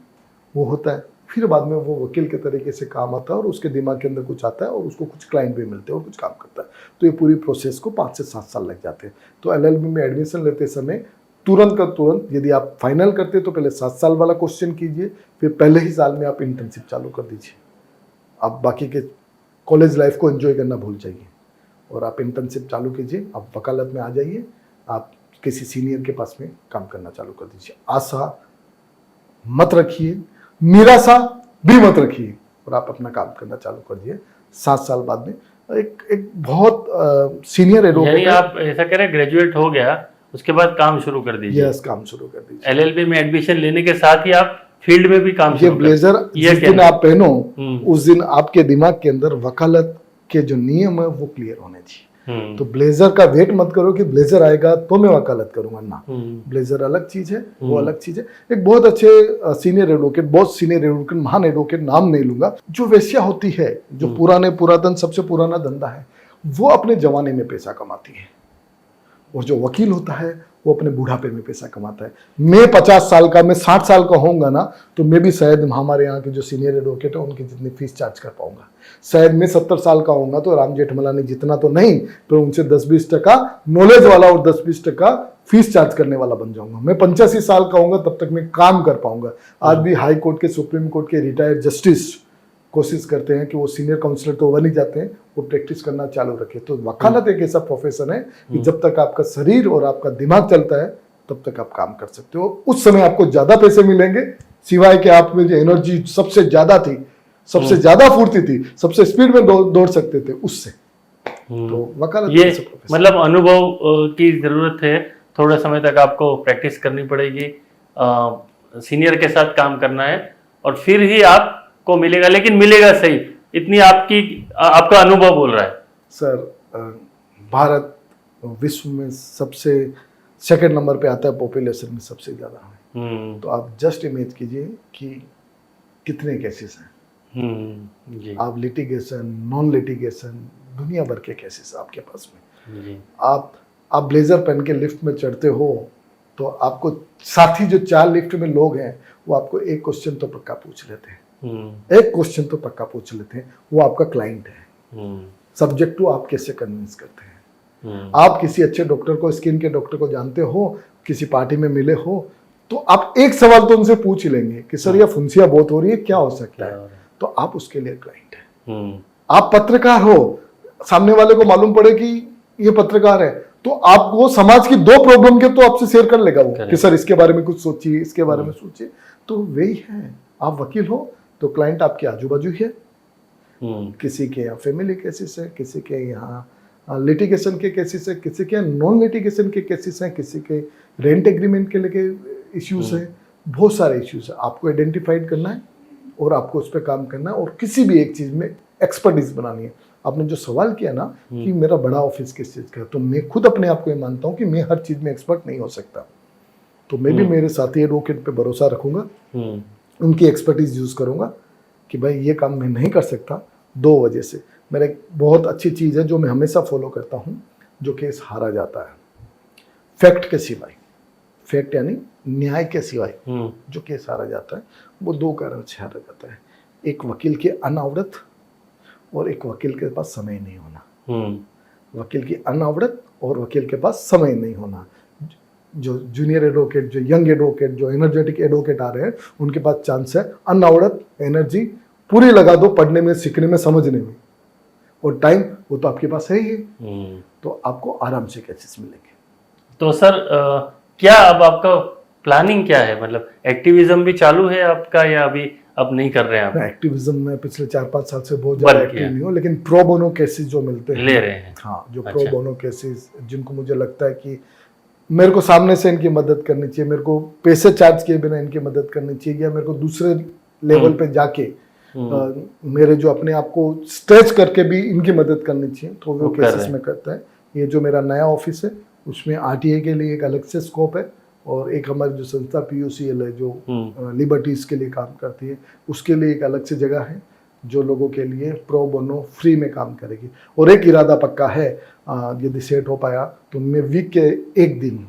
[SPEAKER 1] वो होता है। फिर बाद में वो वकील के तरीके से काम आता है और उसके दिमाग के अंदर कुछ आता है और उसको कुछ क्लाइंट भी मिलते हैं और कुछ काम करता है। तो ये पूरी प्रोसेस को 5 से 7 साल लग जाते हैं। तो LLB में एडमिशन लेते समय तुरंत का तुरंत, यदि आप फाइनल करते तो पहले 7 साल वाला क्वेश्चन कीजिए, फिर पहले ही साल में आप इंटर्नशिप चालू कर दीजिए। आप बाकी के कॉलेज लाइफ को एंजॉय करना भूल जाइए और आप इंटर्नशिप चालू कीजिए, आप वकालत में आ जाइए, आप किसी सीनियर के पास में काम करना चालू कर दीजिए। आशा मत रखिए, निराशा भी मत रखिए और आप अपना काम करना चालू कर दिए। 7 साल बाद में एक बहुत सीनियर एडवोकेट,
[SPEAKER 2] यानी आप ऐसा कह रहे हैं ग्रेजुएट हो गया उसके बाद काम शुरू कर दीजिए।
[SPEAKER 1] यस, काम शुरू कर दीजिए।
[SPEAKER 2] LLB में एडमिशन लेने के साथ ही आप फील्ड में भी काम
[SPEAKER 1] ये
[SPEAKER 2] शुरू
[SPEAKER 1] ब्लेजर जिस दिन आप पहनो उस दिन आपके दिमाग के अंदर वकालत के जो नियम है वो क्लियर होने चाहिए। तो ब्लेजर का वेट मत करो कि ब्लेजर आएगा तो मैं वकालत करूंगा ना। ब्लेजर अलग चीज है, वो अलग चीज है। एक बहुत अच्छे सीनियर एडवोकेट, बहुत सीनियर एडवोकेट, महान एडवोकेट, नाम नहीं लूंगा, जो वेश्या होती है, जो पुरातन सबसे पुराना धंधा है, वो अपने जवानी में पैसा कमाती है और जो वकील होता है वो अपने बुढ़ापे में पैसा कमाता है। मैं 50 साल का, मैं 60 साल का होऊंगा ना तो मैं भी शायद हमारे यहाँ के जो सीनियर एडवोकेट है उनकी जितनी फीस चार्ज कर पाऊंगा। शायद मैं 70 साल का होऊंगा तो राम जेठमलानी जितना तो नहीं, पर उनसे 10-20% नॉलेज वाला और 10-20% फीस चार्ज करने वाला बन जाऊंगा। मैं 85 साल का होऊंगा तब तक मैं काम कर पाऊंगा। आज भी हाई कोर्ट के, सुप्रीम कोर्ट के रिटायर्ड जस्टिस कोशिश करते हैं कि वो सीनियर काउंसलर तो बन ही जाते हैं, वो प्रैक्टिस करना चालू रखे। तो वकालत एक ऐसा प्रोफेशन है कि जब तक आपका शरीर और आपका दिमाग चलता है तब तक आप काम कर सकते हो। उस समय आपको ज्यादा पैसे मिलेंगे, सिवाय कि आप में जो एनर्जी सबसे ज्यादा थी, सबसे ज्यादा फुर्ती थी, सबसे स्पीड में दौड़ सकते थे उससे। तो वकालत
[SPEAKER 2] ये मतलब अनुभव की जरूरत है। थोड़ा समय तक आपको प्रैक्टिस करनी पड़ेगी, सीनियर के साथ काम करना है और फिर ही आप को मिलेगा, लेकिन मिलेगा सही, इतनी आपका अनुभव बोल रहा है।
[SPEAKER 1] सर, भारत विश्व में सबसे सेकंड नंबर पे आता है पॉपुलेशन में, सबसे ज्यादा। तो आप जस्ट इमेज कीजिए कि कितने केसेस हैं। आप लिटिगेशन, नॉन लिटिगेशन, दुनिया भर के केसेस आपके पास में। आप ब्लेजर पहन के लिफ्ट में चढ़ते हो तो आपको साथी जो 4 लिफ्ट में लोग हैं वो आपको एक क्वेश्चन तो पक्का पूछ लेते हैं, एक क्वेश्चन तो पक्का पूछ लेते हैं, वो आपका क्लाइंट है। सब्जेक्ट टू आप कैसे कन्विंस करते हैं। आप किसी अच्छे डॉक्टर को, स्किन के डॉक्टर को जानते हो, किसी पार्टी में मिले हो तो आप एक सवाल तो उनसे पूछ ही लेंगे कि सर ये फुंसिया बहुत हो रही है, क्या हो सकता है। तो आप उसके लिए क्लाइंट है। आप पत्रकार हो, सामने वाले को मालूम पड़े कि ये पत्रकार है तो आपको समाज की 2 प्रॉब्लम के तो आपसे शेयर कर लेगा वो कि सर इसके बारे में कुछ सोचिए, इसके बारे में सोचिए। तो वही है, आप वकील हो तो क्लाइंट आपके आजू बाजू ही है।
[SPEAKER 2] हम्म,
[SPEAKER 1] किसी के यहाँ फैमिली केसेस है, किसी के यहाँ लिटिगेशन के केसेस है, किसी के नॉन लिटिगेशन के केसेस हैं, किसी के रेंट एग्रीमेंट के लेके इश्यूज है, बहुत सारे इश्यूज है। आपको आइडेंटिफाइड करना है और आपको उस पर काम करना है और किसी भी एक चीज़ में एक्सपर्टीज बनानी है। आपने जो सवाल किया ना कि मेरा बड़ा ऑफिस किस चीज़ का है, तो मैं खुद अपने आप को ये मानता हूँ कि मैं हर चीज़ में एक्सपर्ट नहीं हो सकता, तो मैं भी मेरे साथी एडवोकेट पे भरोसा रखूंगा, उनकी एक्सपर्टीज यूज़ करूंगा कि भाई ये काम मैं नहीं कर सकता 2 वजह से। मेरा एक बहुत अच्छी चीज़ है जो मैं हमेशा फॉलो करता हूँ, जो केस हारा जाता है फैक्ट के सिवाय, फैक्ट यानी न्याय के सिवाय जो केस हारा जाता है वो 2 कारण से हारा जाता है। एक वकील की अनावड़त और एक वकील के पास समय नहीं होना। वकील की अनावड़त और वकील के पास समय नहीं होना। जो जूनियर एडवोकेट, जो यंग एडवोकेट, जो एनर्जेटिक एडवोकेट आ रहे हैं, उनके पास चांस है अनावड़त एनर्जी पूरी लगा दो पढ़ने में, सीखने में, समझने में, और टाइम वो तो आपके पास है ही। तो आपको आराम से केसेस मिलेंगे।
[SPEAKER 2] तो सर क्या अब आपका प्लानिंग क्या है, मतलब एक्टिविज्म भी चालू है आपका या अभी अब नहीं कर रहे हैं आप?
[SPEAKER 1] एक्टिविज्म में पिछले 4-5 साल से बहुत ज़्यादा एक्टिव नहीं हूँ, लेकिन प्रो बोनो केसेस जो मिलते हैं
[SPEAKER 2] ले रहे हैं।
[SPEAKER 1] हाँ, जो प्रो बोनो केसेस जिनको मुझे लगता है कि मेरे को सामने से इनकी मदद करनी चाहिए, मेरे को पैसे चार्ज किए बिना इनकी मदद करनी चाहिए, या मेरे को दूसरे लेवल पे जाके मेरे जो अपने आप को स्ट्रेच करके भी इनकी मदद करनी चाहिए, तो वो केसेस में करता है। ये जो मेरा नया ऑफिस है उसमें आरटीआई के लिए एक अलग से स्कोप है, और एक हमारी जो संस्था PUCL है जो लिबर्टीज के लिए काम करती है, उसके लिए एक अलग से जगह है जो लोगों के लिए प्रो बोनो फ्री में काम करेगी। और एक इरादा पक्का है, यदि सेट हो पाया तो मैं वीक के 1 दिन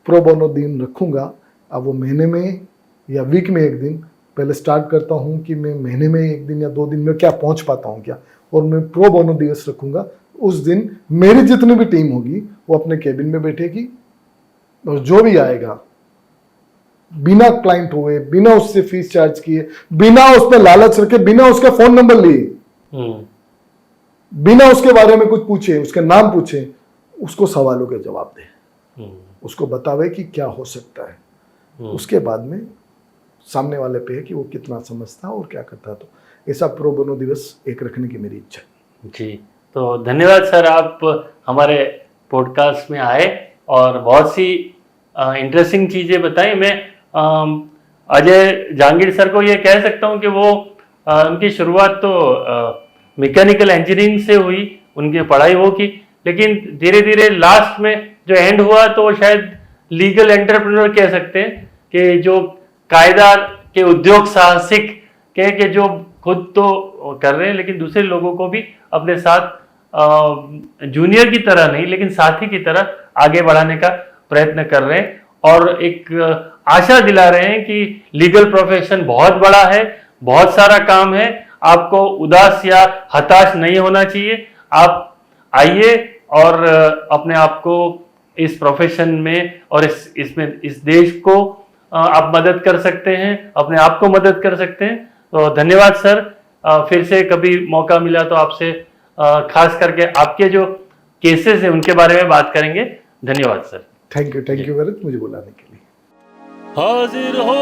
[SPEAKER 1] प्रो बोनो दिन रखूँगा। अब वो महीने में या वीक में 1 दिन, पहले स्टार्ट करता हूँ कि मैं महीने में 1 दिन या 2 दिन में क्या पहुँच पाता हूँ क्या, और मैं प्रो बोनो दिवस रखूँगा। उस दिन मेरी जितनी भी टीम होगी वो अपने केबिन में बैठेगी, और जो भी आएगा बिना क्लाइंट हुए, बिना उससे फीस चार्ज किए, बिना उसमें लालच रखे, बिना उसका फोन नंबर लिए, बिना उसके बारे में कुछ पूछे, उसके नाम पूछे, उसको सवालों के जवाब दे, उसको बतावे कि क्या हो सकता है। उसके बाद में सामने वाले पे है कि वो कितना समझता और क्या करता। तो ऐसा प्रो बोनो दिवस एक रखने की मेरी इच्छा है।
[SPEAKER 2] जी, तो धन्यवाद सर, आप हमारे पॉडकास्ट में आए और बहुत सी इंटरेस्टिंग चीज़ें बताई। मैं अजय जहांगीर सर को ये कह सकता हूँ कि वो उनकी शुरुआत तो मैकेनिकल इंजीनियरिंग से हुई, उनकी पढ़ाई वो की, लेकिन धीरे धीरे लास्ट में जो एंड हुआ तो शायद लीगल एंटरप्रेन्योर कह सकते हैं, कि जो कायदा के उद्योग साहसिक के जो खुद तो कर रहे हैं लेकिन दूसरे लोगों को भी अपने साथ जूनियर की तरह नहीं लेकिन साथी की तरह आगे बढ़ाने का प्रयत्न कर रहे हैं, और एक आशा दिला रहे हैं कि लीगल प्रोफेशन बहुत बड़ा है, बहुत सारा काम है, आपको उदास या हताश नहीं होना चाहिए। आप आइए और अपने आप को इस प्रोफेशन में और इस देश को आप मदद कर सकते हैं, अपने आप को मदद कर सकते हैं। तो धन्यवाद सर, फिर से कभी मौका मिला तो आपसे खास करके आपके जो केसेस हैं उनके बारे में बात करेंगे। धन्यवाद sir.
[SPEAKER 1] Thank you very much मुझे बुलाने के लिए।
[SPEAKER 2] हाजिर हो